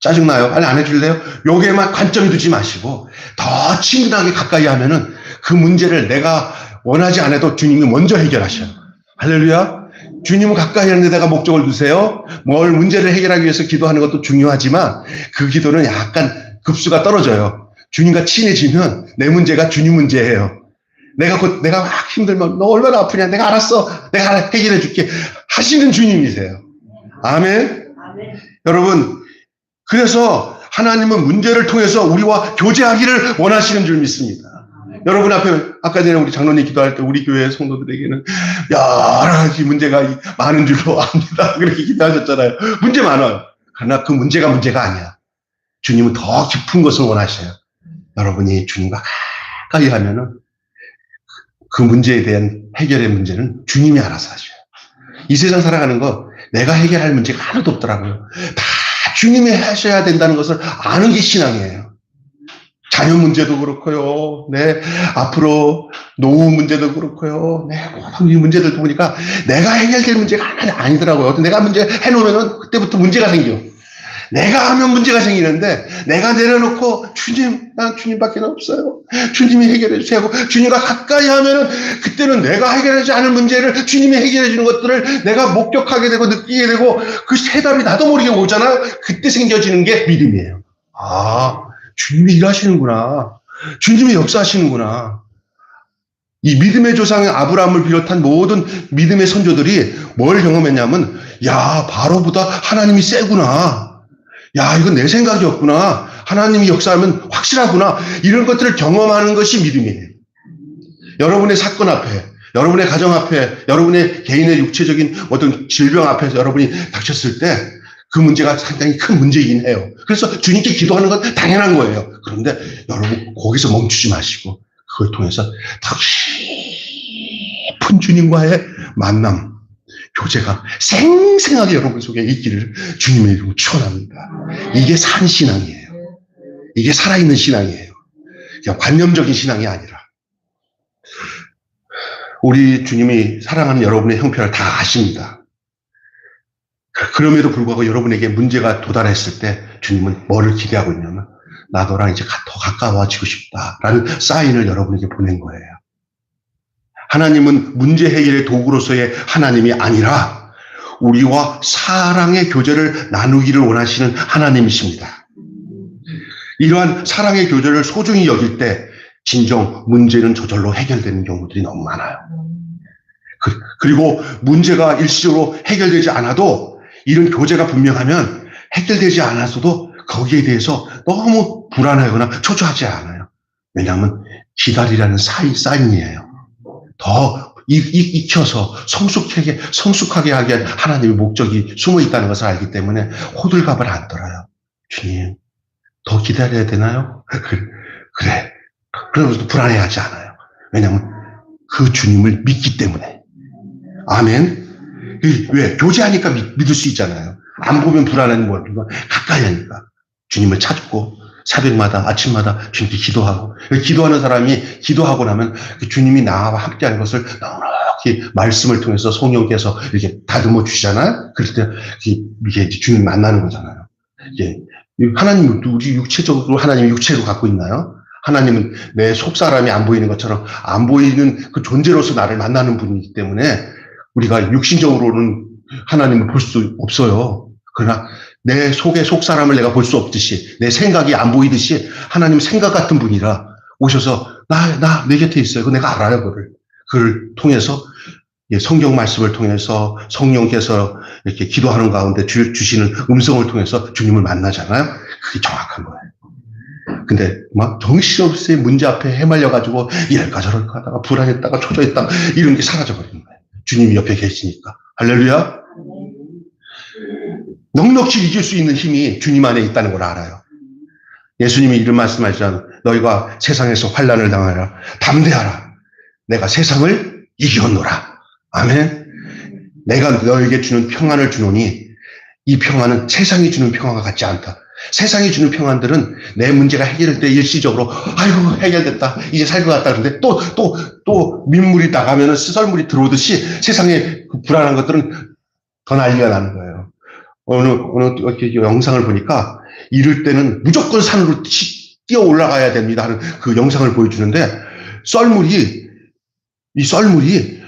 짜증나요? 빨리 안 해줄래요? 여기에만 관점 두지 마시고 더 친근하게 가까이 하면은 그 문제를 내가 원하지 않아도 주님이 먼저 해결하셔요. 할렐루야. 주님은 가까이 하는 데다가 목적을 두세요. 문제를 해결하기 위해서 기도하는 것도 중요하지만 그 기도는 약간 급수가 떨어져요. 주님과 친해지면 내 문제가 주님 문제예요. 내가 막 힘들면 너 얼마나 아프냐? 내가 알았어. 내가 해결해 줄게. 하시는 주님이세요. 아멘. 여러분, 그래서 하나님은 문제를 통해서 우리와 교제하기를 원하시는 줄 믿습니다. 여러분 앞에 아까 전에 우리 장로님 기도할 때 우리 교회 성도들에게는 여러 가지 문제가 많은 줄로 압니다. 그렇게 기도하셨잖아요. 문제 많아요. 그러나 그 문제가 아니야. 주님은 더 깊은 것을 원하셔요. 여러분이 주님과 가까이 하면은 그 문제에 대한 해결의 문제는 주님이 알아서 하셔요. 이 세상 살아가는 거 내가 해결할 문제가 하나도 없더라고요. 다 주님이 하셔야 된다는 것을 아는 게 신앙이에요. 자녀 문제도 그렇고요. 앞으로 노후 문제도 그렇고요. 이 문제들도 보니까 내가 해결될 문제가 하나 아니더라고요. 내가 문제 해놓으면 그때부터 문제가 생겨. 내가 하면 문제가 생기는데 내가 내려놓고 난 주님밖에 없어요. 주님이 해결해 주세요. 주님과 가까이 하면은 그때는 내가 해결하지 않을 문제를 주님이 해결해 주는 것들을 내가 목격하게 되고 느끼게 되고 그 해답이 나도 모르게 오잖아요. 그때 생겨지는 게 믿음이에요. 주님이 일하시는구나. 주님이 역사하시는구나. 이 믿음의 조상 아브라함을 비롯한 모든 믿음의 선조들이 뭘 경험했냐면 바로보다 하나님이 세구나. 이건 내 생각이었구나. 하나님이 역사하면 확실하구나. 이런 것들을 경험하는 것이 믿음이에요. 여러분의 사건 앞에, 여러분의 가정 앞에, 여러분의 개인의 육체적인 어떤 질병 앞에서 여러분이 닥쳤을 때 그 문제가 상당히 큰 문제이긴 해요. 그래서 주님께 기도하는 건 당연한 거예요. 그런데 여러분 거기서 멈추지 마시고 그걸 통해서 더 깊은 주님과의 만남, 교제가 생생하게 여러분 속에 있기를 주님의 이름으로 축원합니다. 이게 산 신앙이에요. 이게 살아있는 신앙이에요. 그냥 관념적인 신앙이 아니라. 우리 주님이 사랑하는 여러분의 형편을 다 아십니다. 그럼에도 불구하고 여러분에게 문제가 도달했을 때 주님은 뭐를 기대하고 있냐면 나도랑 이제 더 가까워지고 싶다라는 사인을 여러분에게 보낸 거예요. 하나님은 문제 해결의 도구로서의 하나님이 아니라 우리와 사랑의 교제를 나누기를 원하시는 하나님이십니다. 이러한 사랑의 교제를 소중히 여길 때 진정 문제는 저절로 해결되는 경우들이 너무 많아요. 그리고 문제가 일시적으로 해결되지 않아도 이런 교제가 분명하면 해결되지 않았어도 거기에 대해서 너무 불안하거나 초조하지 않아요. 왜냐하면 기다리라는 사인이에요. 더 익혀서 성숙하게 하게 한 하나님의 목적이 숨어 있다는 것을 알기 때문에 호들갑을 안 떨어요. 주님, 더 기다려야 되나요? 그래. 그러면서도 불안해하지 않아요. 왜냐하면 그 주님을 믿기 때문에. 아멘. 왜? 교제하니까 믿을 수 있잖아요. 안 보면 불안한 뭐 가까이 하니까. 주님을 찾고 새벽마다 아침마다 주님께 기도하고, 기도하는 사람이 기도하고 나면 주님이 나와 함께하는 것을 넉넉히 말씀을 통해서 성령께서 이렇게 다듬어 주시잖아요. 그럴 때 이게 주님 만나는 거잖아요. 이게 하나님, 우리 육체적으로 하나님이 육체로 갖고 있나요? 하나님은 내 속사람이 안 보이는 것처럼 안 보이는 그 존재로서 나를 만나는 분이기 때문에 우리가 육신적으로는 하나님을 볼 수 없어요. 그러나 내 속의 속사람을 내가 볼 수 없듯이, 내 생각이 안 보이듯이 하나님 생각 같은 분이라 오셔서 내 곁에 있어요. 내가 알아요. 그를 통해서 성경 말씀을 통해서 성령께서 이렇게 기도하는 가운데 주시는 음성을 통해서 주님을 만나잖아요. 그게 정확한 거예요. 근데 막 정신없이 문제 앞에 헤말려가지고 이럴까 저럴까 하다가 불안했다가 초조했다가 이런 게 사라져버리는 거예요. 주님이 옆에 계시니까. 할렐루야. 넉넉히 이길 수 있는 힘이 주님 안에 있다는 걸 알아요. 예수님이 이런 말씀하시잖아요. 너희가 세상에서 환난을 당하라. 담대하라. 내가 세상을 이겼노라. 아멘. 내가 너에게 주는 평안을 주노니 이 평안은 세상이 주는 평안과 같지 않다. 세상이 주는 평안들은 내 문제가 해결될 때 일시적으로 아이고 해결됐다 이제 살 것 같다 그런데 또 민물이 나가면은 썰물이 들어오듯이 세상에 그 불안한 것들은 더 난리가 나는 거예요. 어느 영상을 보니까 이럴 때는 무조건 산으로 뛰어 올라가야 됩니다 하는 그 영상을 보여주는데 이 썰물이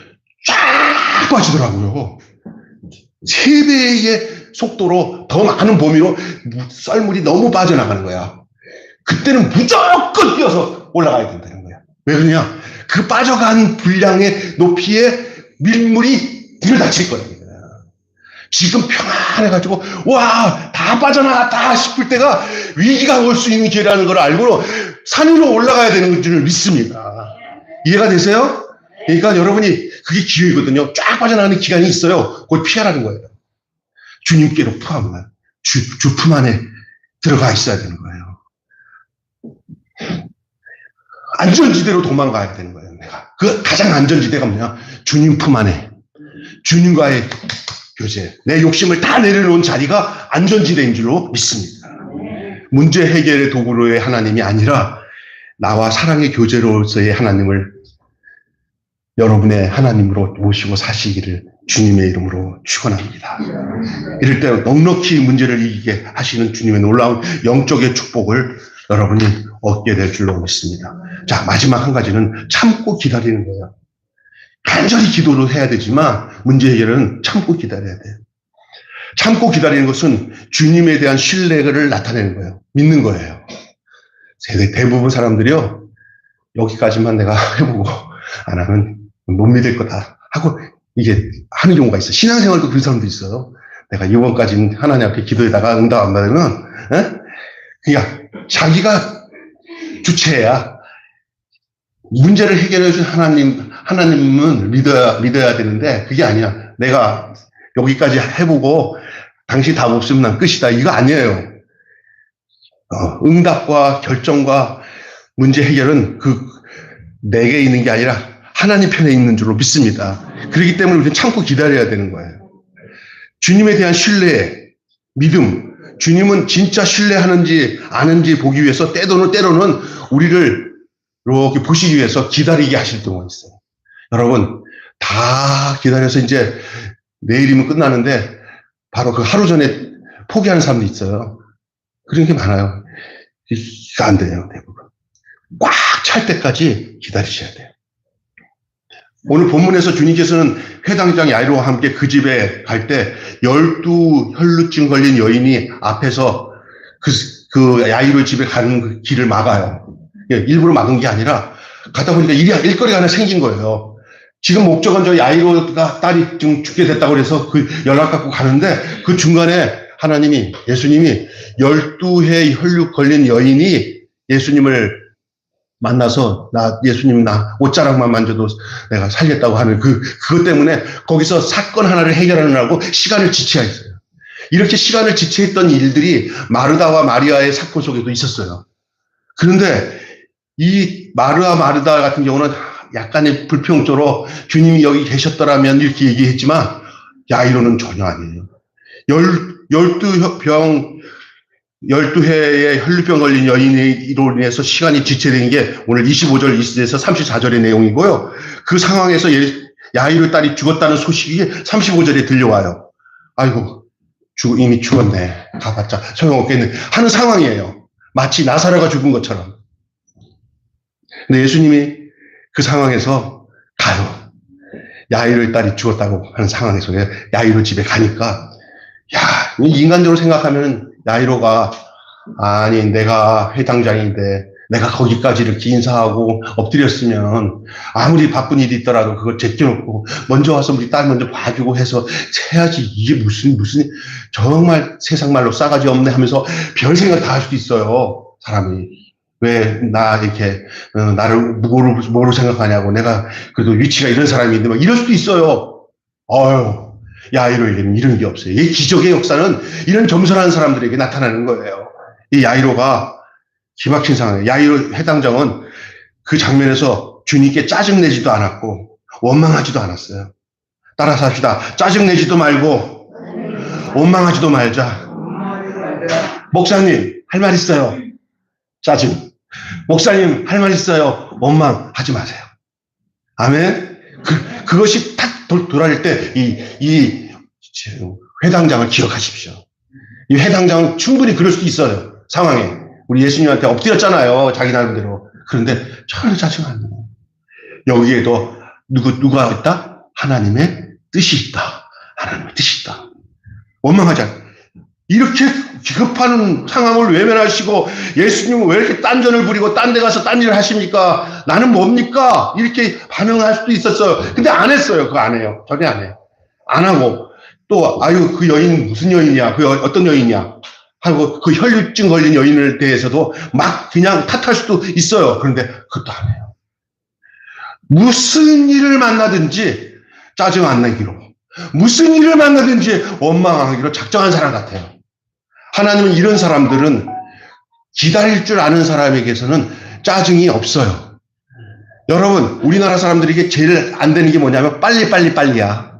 쫙 빠지더라고요. 3배의 속도로 더 많은 범위로 썰물이 너무 빠져나가는 거야. 그때는 무조건 뛰어서 올라가야 된다는 거야. 왜 그러냐? 그 빠져간 분량의 높이에 밀물이 들이닥칠 거야. 지금 평안해가지고 와, 다 빠져나갔다 싶을 때가 위기가 올 수 있는 기회라는 걸 알고 산 위로 올라가야 되는 줄 믿습니다. 이해가 되세요? 그러니까 여러분이 그게 기회거든요. 쫙 빠져나가는 기간이 있어요. 그걸 피하라는 거예요. 주님께로 포함한 주 품 안에 들어가 있어야 되는 거예요. 안전지대로 도망가야 되는 거예요. 내가 그 가장 안전지대가 뭐냐? 주님 품 안에 주님과의 교제, 내 욕심을 다 내려놓은 자리가 안전지대인 줄로 믿습니다. 문제 해결의 도구로의 하나님이 아니라 나와 사랑의 교제로서의 하나님을 여러분의 하나님으로 모시고 사시기를 주님의 이름으로 축원합니다. 이럴 때 넉넉히 문제를 이기게 하시는 주님의 놀라운 영적의 축복을 여러분이 얻게 될 줄로 믿습니다. 자, 마지막 한 가지는 참고 기다리는 거예요. 간절히 기도를 해야 되지만 문제 해결은 참고 기다려야 돼요. 참고 기다리는 것은 주님에 대한 신뢰를 나타내는 거예요. 믿는 거예요. 대부분 사람들이요, 여기까지만 내가 해보고 안 하면 못 믿을 거다 하고 이게 하는 경우가 있어요. 신앙생활도 그런 사람도 있어요. 내가 이번까지는 하나님 앞에 기도에다가 응답 안 받으면, 그러니까 자기가 주체야. 문제를 해결해 준 하나님은 믿어야 되는데 그게 아니야. 내가 여기까지 해보고 당신 답 없으면 난 끝이다. 이거 아니에요. 응답과 결정과 문제 해결은 내게 있는 게 아니라 하나님 편에 있는 줄로 믿습니다. 그렇기 때문에 우리는 참고 기다려야 되는 거예요. 주님에 대한 신뢰, 믿음, 주님은 진짜 신뢰하는지 아는지 보기 위해서 때로는 우리를 이렇게 보시기 위해서 기다리게 하실 경우가 있어요. 여러분, 다 기다려서 이제 내일이면 끝나는데 바로 그 하루 전에 포기하는 사람도 있어요. 그런 게 많아요. 안 돼요, 대부분. 꽉 찰 때까지 기다리셔야 돼요. 오늘 본문에서 주님께서는 회당장 야이로와 함께 그 집에 갈 때 12혈루증 걸린 여인이 앞에서 그 야이로 집에 가는 그 길을 막아요. 일부러 막은 게 아니라 가다 보니까 일거리가 하나 생긴 거예요. 지금 목적은 저 야이로가 딸이 좀 죽게 됐다고 그래서 그 연락 갖고 가는데 그 중간에 하나님이, 예수님이 12해 혈육 걸린 여인이 예수님을 만나서 예수님 옷자락만 만져도 내가 살겠다고 하는 그것 때문에 거기서 사건 하나를 해결하느라고 시간을 지체했어요. 이렇게 시간을 지체했던 일들이 마르다와 마리아의 사건 속에도 있었어요. 그런데 이 마르다 같은 경우는 약간의 불평조로 주님이 여기 계셨더라면 이렇게 얘기했지만 야이로는 전혀 아니에요. 12회의 혈루병 걸린 여인으로 인해서 시간이 지체된 게 오늘 25절 에서 34절의 내용이고요. 그 상황에서 야이로 딸이 죽었다는 소식이 35절에 들려와요. 아이고, 이미 죽었네. 가봤자 소용없겠네. 하는 상황이에요. 마치 나사로가 죽은 것처럼. 근데 예수님이 그 상황에서 가요. 야이로의 딸이 죽었다고 하는 상황에서 야이로 집에 가니까, 인간적으로 생각하면 야이로가, 아니, 내가 회당장인데 내가 거기까지 이렇게 인사하고 엎드렸으면 아무리 바쁜 일이 있더라도 그걸 제껴놓고 먼저 와서 우리 딸 먼저 봐주고 해서 해야지. 이게 무슨 정말 세상 말로 싸가지 없네 하면서 별 생각 다 할 수도 있어요. 사람이. 왜 이렇게 나를 뭐로 생각하냐고, 내가 그래도 위치가 이런 사람인데 막 이럴 수도 있어요. 야이로에게는 이런 게 없어요. 이 기적의 역사는 이런 겸손한 사람들에게 나타나는 거예요. 이 야이로가 기막힌 상황이에요. 야이로 해당장은 그 장면에서 주님께 짜증내지도 않았고 원망하지도 않았어요. 따라서 합시다. 짜증내지도 말고 원망하지도 말자. 목사님, 할 말 있어요. 짜증. 목사님, 할 말 있어요. 원망하지 마세요. 아멘. 그것이 탁 돌아올 때 이 회당장을 기억하십시오. 이 회당장은 충분히 그럴 수도 있어요. 상황에. 우리 예수님한테 엎드렸잖아요. 자기 나름대로. 그런데 전혀 짜증 안 나요. 여기에도 누가 있다? 하나님의 뜻이 있다. 하나님의 뜻이 있다. 원망하지 않아요. 이렇게 기급한 상황을 외면하시고 예수님은 왜 이렇게 딴전을 부리고 딴 데 가서 딴 일을 하십니까? 나는 뭡니까? 이렇게 반응할 수도 있었어요. 근데 안 했어요. 그거 안 해요. 전혀 안 해요. 안 하고 또 그 여인 무슨 여인이야? 그 어떤 여인이야? 하고 그 혈류증 걸린 여인을 대해서도 막 그냥 탓할 수도 있어요. 그런데 그것도 안 해요. 무슨 일을 만나든지 짜증 안 내기로, 무슨 일을 만나든지 원망하기로 작정한 사람 같아요. 하나님은 이런 사람들은 기다릴 줄 아는 사람에게서는 짜증이 없어요. 여러분, 우리나라 사람들에게 제일 안 되는 게 뭐냐면 빨리야.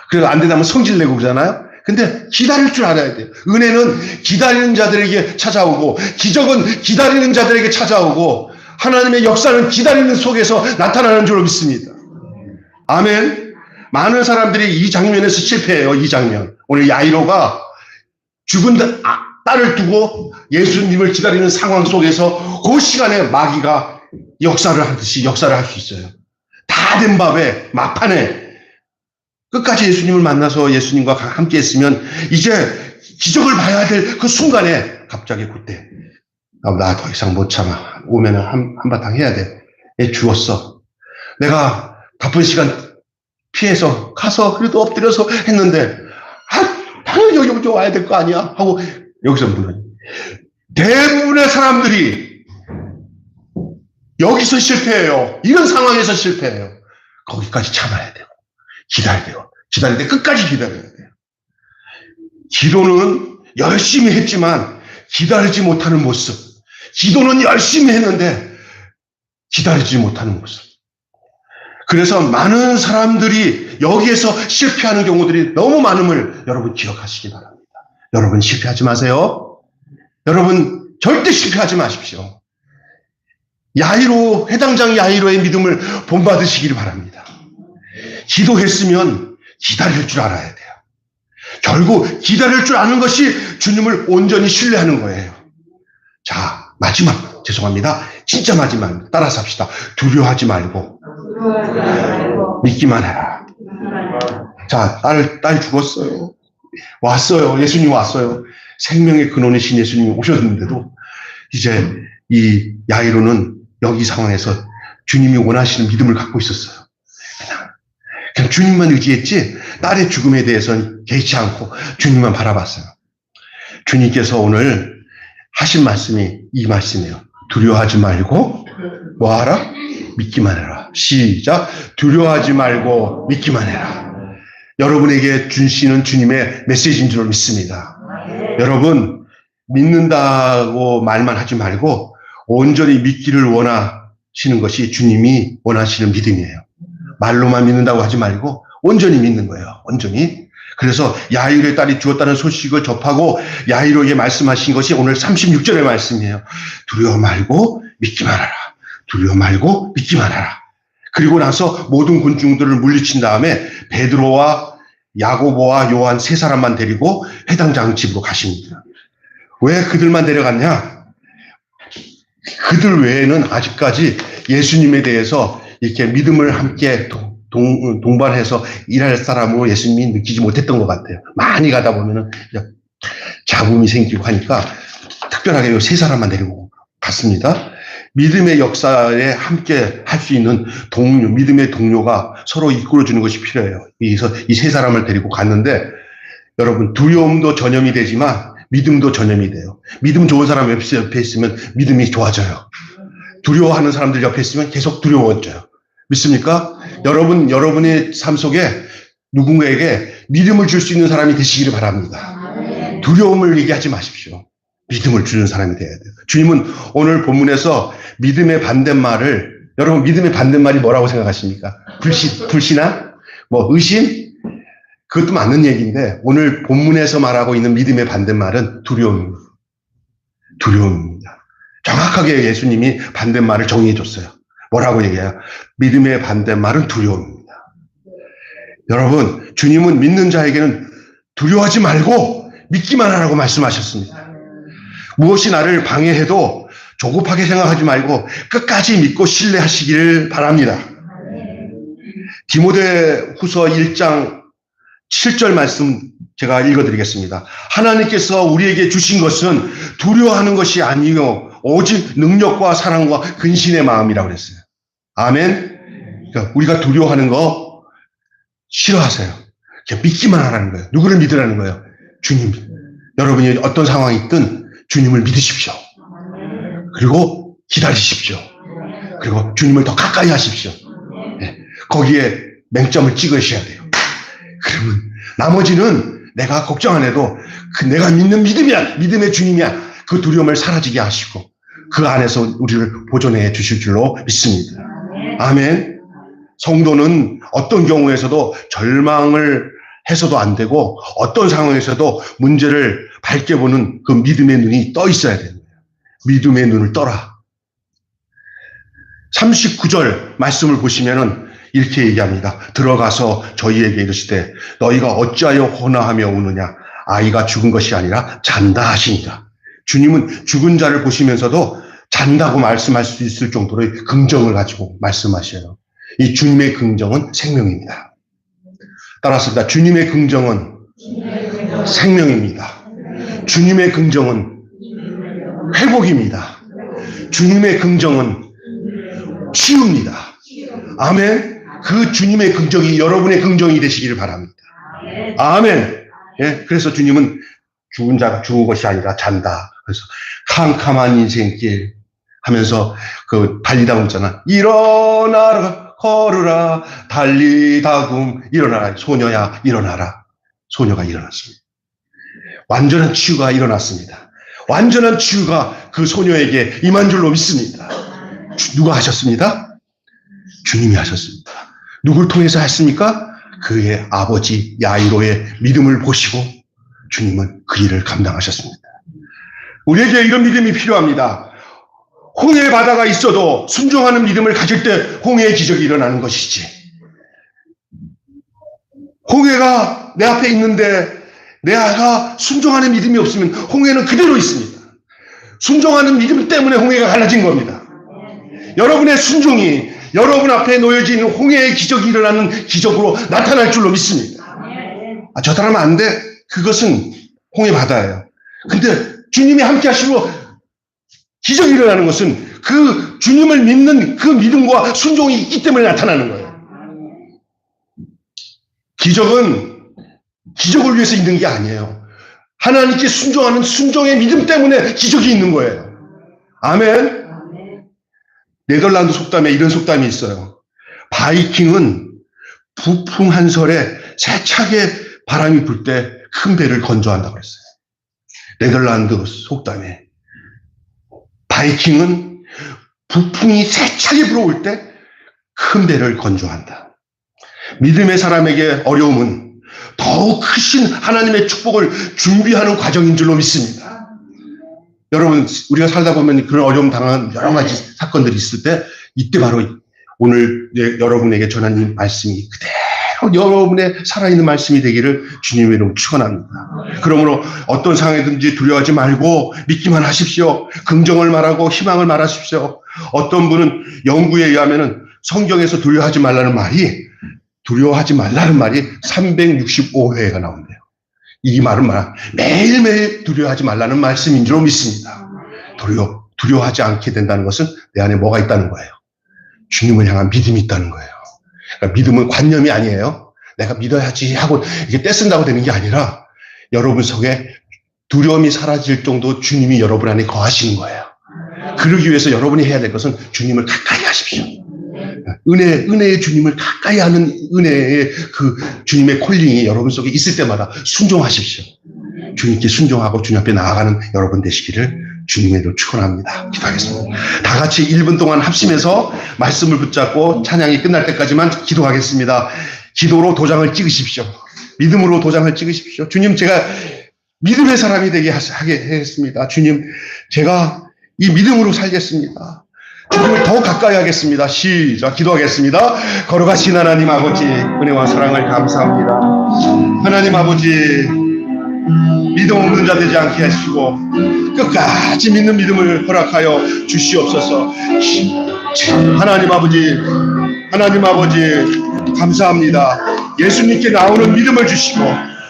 그래서 안 된다면 성질 내고 그러잖아요. 근데 기다릴 줄 알아야 돼요. 은혜는 기다리는 자들에게 찾아오고 기적은 기다리는 자들에게 찾아오고 하나님의 역사는 기다리는 속에서 나타나는 줄 믿습니다. 아멘. 많은 사람들이 이 장면에서 실패해요. 이 장면. 오늘 야이로가 죽은 딸을 두고 예수님을 기다리는 상황 속에서 그 시간에 마귀가 역사를 하듯이 역사를 할 수 있어요. 다 된 밥에 막판에 끝까지 예수님을 만나서 예수님과 함께 했으면 이제 기적을 봐야 될 그 순간에 갑자기 그때 나 더 이상 못 참아. 오면은 한바탕 해야 돼. 얘 죽었어. 내가 바쁜 시간 피해서 가서 그래도 엎드려서 했는데 당연히 여기 먼저 와야 될 거 아니야? 하고 여기서 물어요. 대부분의 사람들이 여기서 실패해요. 이런 상황에서 실패해요. 거기까지 참아야 돼요. 기다려야 돼요. 기다릴 때 끝까지 기다려야 돼요. 기도는 열심히 했지만 기다리지 못하는 모습. 기도는 열심히 했는데 기다리지 못하는 모습. 그래서 많은 사람들이 여기에서 실패하는 경우들이 너무 많음을 여러분 기억하시기 바랍니다. 여러분 실패하지 마세요. 여러분 절대 실패하지 마십시오. 해당장 야이로의 믿음을 본받으시길 바랍니다. 기도했으면 기다릴 줄 알아야 돼요. 결국 기다릴 줄 아는 것이 주님을 온전히 신뢰하는 거예요. 자, 마지막, 죄송합니다. 진짜 마지막, 따라서 합시다. 두려워하지 말고 믿기만 해라. 자, 딸 죽었어요. 왔어요. 예수님 왔어요. 생명의 근원이신 예수님이 오셨는데도 이제 이 야이로는 여기 상황에서 주님이 원하시는 믿음을 갖고 있었어요. 그냥 주님만 의지했지 딸의 죽음에 대해서는 개의치 않고 주님만 바라봤어요. 주님께서 오늘 하신 말씀이 이 말씀이에요. 두려워하지 말고 뭐하라? 믿기만 해라. 시작. 두려워하지 말고 믿기만 해라. 여러분에게 주시는 주님의 메시지인 줄 믿습니다. 여러분, 믿는다고 말만 하지 말고 온전히 믿기를 원하시는 것이 주님이 원하시는 믿음이에요. 말로만 믿는다고 하지 말고 온전히 믿는 거예요. 온전히. 그래서 야이로의 딸이 죽었다는 소식을 접하고 야이로에게 말씀하신 것이 오늘 36절의 말씀이에요. 두려워 말고 믿기만 하라. 두려워 말고 믿기만 하라. 그리고 나서 모든 군중들을 물리친 다음에 베드로와 야고보와 요한 세 사람만 데리고 회당장 집으로 가십니다. 왜 그들만 데려갔냐? 그들 외에는 아직까지 예수님에 대해서 이렇게 믿음을 함께 동반해서 일할 사람으로 예수님이 느끼지 못했던 것 같아요. 많이 가다 보면은 잡음이 생기고 하니까 특별하게 이 세 사람만 데리고 갔습니다. 믿음의 역사에 함께 할 수 있는 동료, 믿음의 동료가 서로 이끌어주는 것이 필요해요. 그래서 이 세 사람을 데리고 갔는데 여러분, 두려움도 전염이 되지만 믿음도 전염이 돼요. 믿음 좋은 사람 옆에 있으면 믿음이 좋아져요. 두려워하는 사람들 옆에 있으면 계속 두려워져요. 믿습니까? 여러분의 삶 속에 누군가에게 믿음을 줄 수 있는 사람이 되시기를 바랍니다. 두려움을 얘기하지 마십시오. 믿음을 주는 사람이 돼야 돼요. 주님은 오늘 본문에서 믿음의 반대말을, 여러분 믿음의 반대말이 뭐라고 생각하십니까? 불신앙? 의심? 그것도 맞는 얘기인데 오늘 본문에서 말하고 있는 믿음의 반대말은 두려움입니다. 두려움입니다. 정확하게 예수님이 반대말을 정의해 줬어요. 뭐라고 얘기해요? 믿음의 반대말은 두려움입니다. 여러분, 주님은 믿는 자에게는 두려워하지 말고 믿기만 하라고 말씀하셨습니다. 무엇이 나를 방해해도 조급하게 생각하지 말고 끝까지 믿고 신뢰하시기를 바랍니다. 디모데후서 1장 7절 말씀 제가 읽어드리겠습니다. 하나님께서 우리에게 주신 것은 두려워하는 것이 아니요 오직 능력과 사랑과 근신의 마음이라고 그랬어요. 아멘. 그러니까 우리가 두려워하는 거 싫어하세요. 그냥 믿기만 하라는 거예요. 누구를 믿으라는 거예요? 주님. 여러분이 어떤 상황이 있든 주님을 믿으십시오. 그리고 기다리십시오. 그리고 주님을 더 가까이 하십시오. 네. 거기에 맹점을 찍으셔야 돼요. 그러면 나머지는 내가 걱정 안 해도 내가 믿는 믿음이야. 믿음의 주님이야. 그 두려움을 사라지게 하시고 그 안에서 우리를 보존해 주실 줄로 믿습니다. 아멘. 성도는 어떤 경우에서도 절망을 해서도 안 되고 어떤 상황에서도 문제를 밝게 보는 그 믿음의 눈이 떠 있어야 됩니다. 믿음의 눈을 떠라. 39절 말씀을 보시면은 이렇게 얘기합니다. 들어가서 저희에게 이르시되 너희가 어찌하여 호나하며 우느냐? 아이가 죽은 것이 아니라 잔다 하시니라. 주님은 죽은 자를 보시면서도 잔다고 말씀할 수 있을 정도로의 긍정을 가지고 말씀하셔요. 이 주님의 긍정은 생명입니다. 따라서 주님의 긍정은 생명입니다. 주님의 긍정은 회복입니다. 주님의 긍정은 치유입니다. 아멘. 그 주님의 긍정이 여러분의 긍정이 되시기를 바랍니다. 아멘. 예, 그래서 주님은 죽은 자가 죽은 것이 아니라 잔다. 그래서 캄캄한 인생길 하면서 그 달리다 있잖아. 일어나라 걸으라 달리다금 일어나라. 소녀야 일어나라. 소녀가 일어났습니다. 완전한 치유가 일어났습니다. 완전한 치유가 그 소녀에게 임한 줄로 믿습니다. 누가 하셨습니다? 주님이 하셨습니다. 누굴 통해서 했습니까? 그의 아버지 야이로의 믿음을 보시고 주님은 그 일을 감당하셨습니다. 우리에게 이런 믿음이 필요합니다. 홍해의 바다가 있어도 순종하는 믿음을 가질 때 홍해의 기적이 일어나는 것이지. 홍해가 내 앞에 있는데 내가 순종하는 믿음이 없으면 홍해는 그대로 있습니다. 순종하는 믿음 때문에 홍해가 갈라진 겁니다. 여러분의 순종이 여러분 앞에 놓여져 있는 홍해의 기적이 일어나는 기적으로 나타날 줄로 믿습니다. 저 사람은 안 돼. 그것은 홍해 바다예요. 근데 주님이 함께 하시고 기적이 일어나는 것은 그 주님을 믿는 그 믿음과 순종이 있기 때문에 나타나는 거예요. 기적은 기적을 위해서 있는 게 아니에요. 하나님께 순종하는 순종의 믿음 때문에 기적이 있는 거예요. 아멘. 네덜란드 속담에 이런 속담이 있어요. 바이킹은 부풍 한설에 세차게 바람이 불 때 큰 배를 건조한다고 그랬어요. 네덜란드 속담에 바이킹은 부풍이 세차게 불어올 때 큰 배를 건조한다. 믿음의 사람에게 어려움은 더욱 크신 하나님의 축복을 준비하는 과정인 줄로 믿습니다. 여러분, 우리가 살다 보면 그런 어려움 당한 여러 가지 사건들이 있을 때 이때 바로 오늘 여러분에게 전하는 말씀이 그대로 여러분의 살아있는 말씀이 되기를 주님의 이름으로 축원합니다. 그러므로 어떤 상황이든지 두려워하지 말고 믿기만 하십시오. 긍정을 말하고 희망을 말하십시오. 어떤 분은 연구에 의하면은 성경에서 두려워하지 말라는 말이 365회가 나온대요. 이 말은 매일매일 두려워하지 말라는 말씀인 줄 믿습니다. 두려워하지 않게 된다는 것은 내 안에 뭐가 있다는 거예요? 주님을 향한 믿음이 있다는 거예요. 그러니까 믿음은 관념이 아니에요. 내가 믿어야지 하고 이게 떼쓴다고 되는 게 아니라 여러분 속에 두려움이 사라질 정도 주님이 여러분 안에 거하시는 거예요. 그러기 위해서 여러분이 해야 될 것은 주님을 가까이 하십시오. 은혜의 주님을 가까이 하는 은혜의 그 주님의 콜링이 여러분 속에 있을 때마다 순종하십시오. 주님께 순종하고 주님 앞에 나아가는 여러분 되시기를 주님의 이름으로 축원합니다. 기도하겠습니다. 다 같이 1분 동안 합심해서 말씀을 붙잡고 찬양이 끝날 때까지만 기도하겠습니다. 기도로 도장을 찍으십시오. 믿음으로 도장을 찍으십시오. 주님, 제가 믿음의 사람이 되게 하게 하겠습니다. 주님, 제가 이 믿음으로 살겠습니다. 주님을 더 가까이 하겠습니다. 시작. 기도하겠습니다. 걸어가신 하나님 아버지, 은혜와 사랑을 감사합니다. 하나님 아버지, 믿음 없는 자 되지 않게 하시고 끝까지 믿는 믿음을 허락하여 주시옵소서. 하나님 아버지 감사합니다. 예수님께 나오는 믿음을 주시고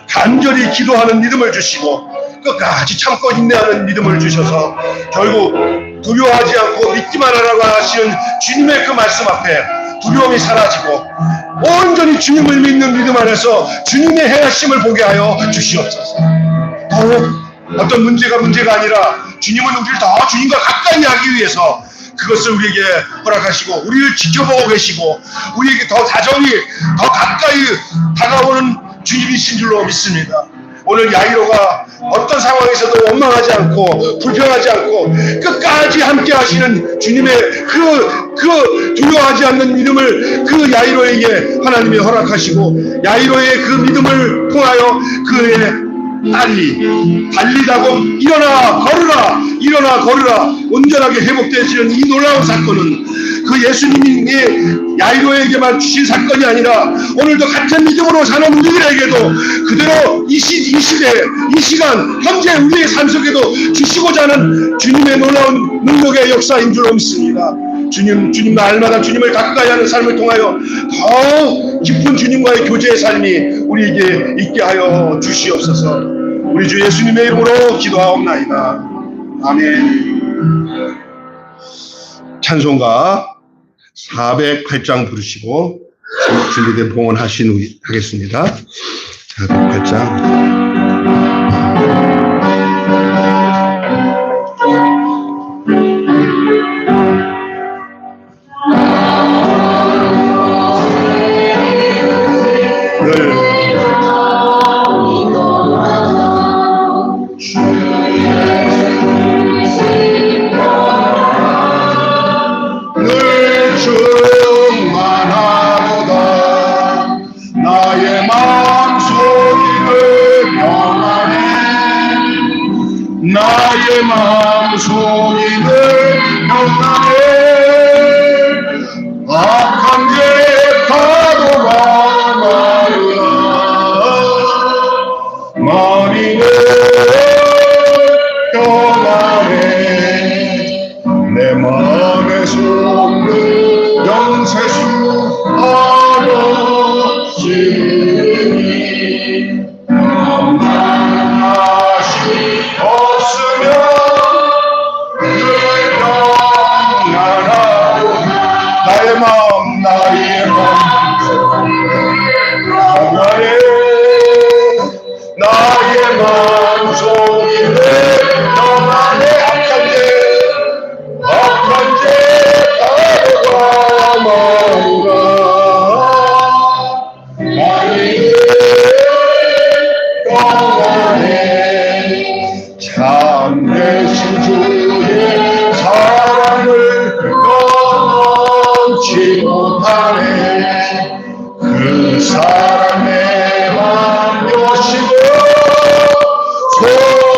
간절히 기도하는 믿음을 주시고 끝까지 참고 인내하는 믿음을 주셔서 결국 두려워하지 않고 믿기만 하라고 하시는 주님의 그 말씀 앞에 두려움이 사라지고 온전히 주님을 믿는 믿음 안에서 주님의 행하심을 보게 하여 주시옵소서. 더욱 어떤 문제가 아니라 주님은 우리를 더 주님과 가까이 하기 위해서 그것을 우리에게 허락하시고 우리를 지켜보고 계시고 우리에게 더 다정히 더 가까이 다가오는 주님이신 줄로 믿습니다. 오늘 야이로가 어떤 상황에서도 원망하지 않고 불평하지 않고 끝까지 함께 하시는 주님의 그 두려워하지 않는 믿음을 그 야이로에게 하나님이 허락하시고 야이로의 그 믿음을 통하여 그의 딸이 달리다고 일어나 걸으라 온전하게 회복되시는 이 놀라운 사건은 그 예수님이 야이로에게만 주신 사건이 아니라 오늘도 같은 믿음으로 사는 우리들에게도 그대로 이 시대 이 시간 현재 우리의 삶 속에도 주시고자 하는 주님의 놀라운 능력의 역사인 줄로 믿습니다. 주님 날마다 주님을 가까이 하는 삶을 통하여 더 깊은 주님과의 교제의 삶이 우리에게 있게 하여 주시옵소서. 우리 주 예수님의 이름으로 기도하옵나이다. 아멘. 찬송가 408장 부르시고 준비된 봉헌하신 후에 하겠습니다. 408장. 나의 마음 소리를 명하네. 악한 죄 파도가 마르라. 마리는 떠나네. 내 마음에 솟는 영세수 아버지니 나의 마음 만송이를 평안에 악한 죄 가로가 마누라 나의 평안에 참되신 주의 사랑을 넘치 못하네 그 사랑의 맘여시고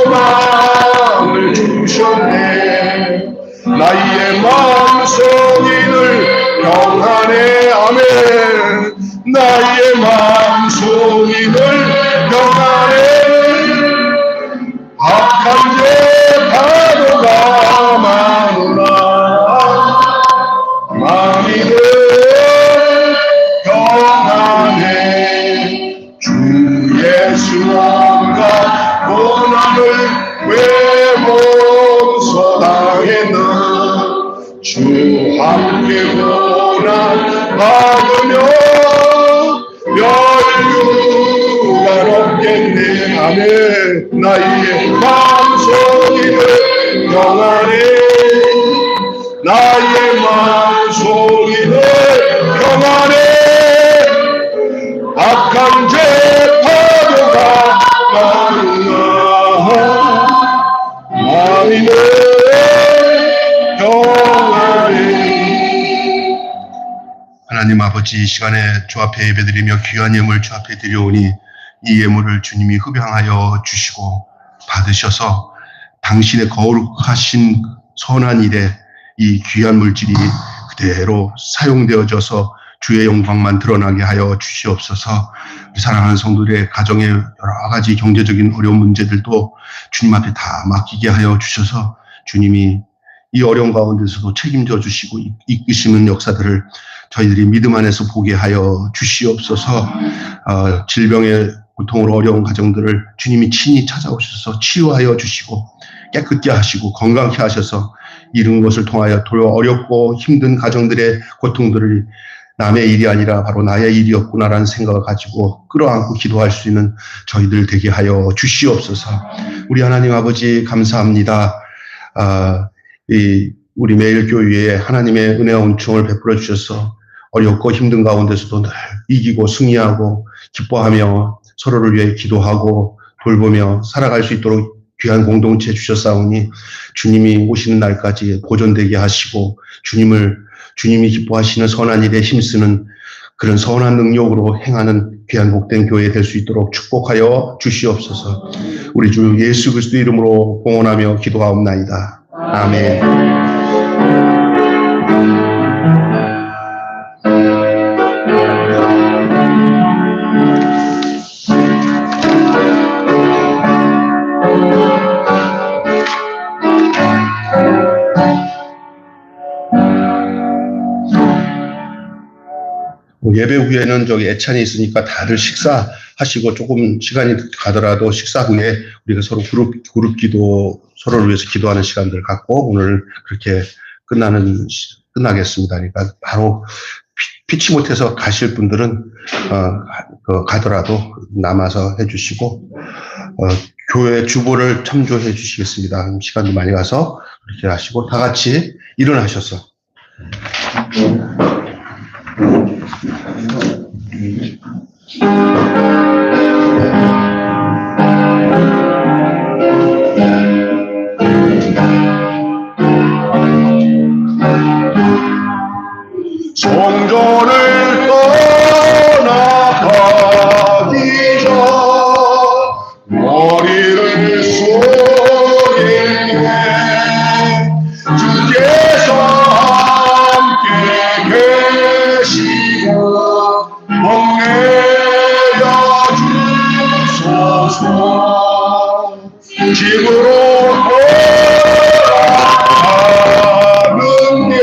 소망을 주셨네 나의 마음속인을 평안에 아멘 나의 마음속인을 평안에 악한 죄 파도가 많으나 마음이들 평안해 주 예수 온갖 고난을 왜 몸소당했나 주 함께 고난 받으며 멸류가 없겠네 아멘 나의 마음속이는 평안해 나의 마음속이는 평안해 악한 죄 파도가 많으나 마음이는 평안해 하나님 아버지 이 시간에 주 앞에 예배드리며 귀한 예물 주 앞에 드려오니 이 예물을 주님이 흡양하여 주시고 받으셔서 당신의 거룩하신 선한 일에 이 귀한 물질이 그대로 사용되어져서 주의 영광만 드러나게 하여 주시옵소서. 사랑하는 성도들의 가정의 여러 가지 경제적인 어려운 문제들도 주님 앞에 다 맡기게 하여 주셔서 주님이 이 어려운 가운데서도 책임져 주시고 이끄시는 역사들을 저희들이 믿음 안에서 보게 하여 주시옵소서. 질병의 고통으로 어려운 가정들을 주님이 친히 찾아오셔서 치유하여 주시고 깨끗게 하시고 건강케 하셔서 이런 것을 통하여 어렵고 힘든 가정들의 고통들을 남의 일이 아니라 바로 나의 일이었구나라는 생각을 가지고 끌어안고 기도할 수 있는 저희들 되게 하여 주시옵소서. 우리 하나님 아버지 감사합니다. 우리 매일교회에 하나님의 은혜와 은총을 베풀어 주셔서 어렵고 힘든 가운데서도 늘 이기고 승리하고 기뻐하며 서로를 위해 기도하고 돌보며 살아갈 수 있도록 귀한 공동체 주셨사오니 주님이 오시는 날까지 보존되게 하시고 주님이 기뻐하시는 선한 일에 힘쓰는 그런 선한 능력으로 행하는 귀한 복된 교회 될 수 있도록 축복하여 주시옵소서. 우리 주 예수 그리스도 이름으로 공언하며 기도하옵나이다. 아멘. 예배 후에는 저기 애찬이 있으니까 다들 식사하시고 조금 시간이 가더라도 식사 후에 우리가 서로 그룹 기도 서로를 위해서 기도하는 시간들을 갖고 오늘 그렇게 끝나겠습니다. 그러니까 바로 피치 못해서 가실 분들은 가더라도 남아서 해주시고 교회 주보를 참조해 주시겠습니다. 시간도 많이 가서 그렇게 하시고 다 같이 일어나셔서 성전을 떠나가기 전 머리를 숙이네 주께서 함께 계시고 복내려 주소서 집으로 돌아가는 길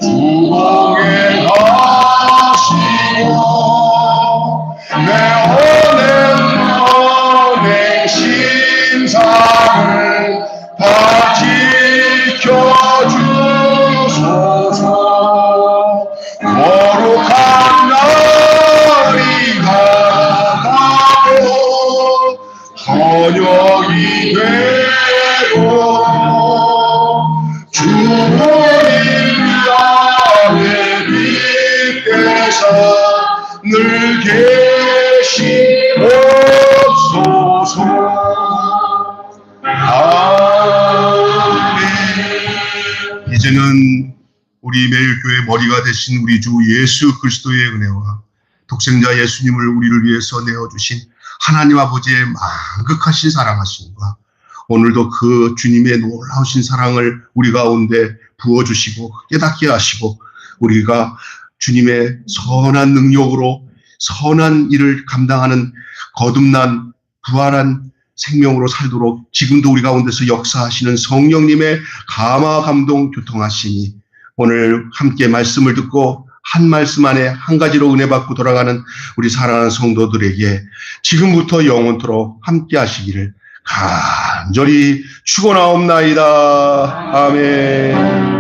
주공에 가시고 내 언행 신상을 다 지켜주소서 거룩한 날이 다가고 헌혈 우리의 머리가 되신 우리 주 예수 그리스도의 은혜와 독생자 예수님을 우리를 위해서 내어주신 하나님 아버지의 만극하신 사랑하심과 오늘도 그 주님의 놀라우신 사랑을 우리 가운데 부어주시고 깨닫게 하시고 우리가 주님의 선한 능력으로 선한 일을 감당하는 거듭난 부활한 생명으로 살도록 지금도 우리 가운데서 역사하시는 성령님의 감화 감동 교통하시니 오늘 함께 말씀을 듣고 한 말씀 안에 한 가지로 은혜 받고 돌아가는 우리 사랑하는 성도들에게 지금부터 영원토록 함께 하시기를 간절히 축원하옵나이다. 아멘.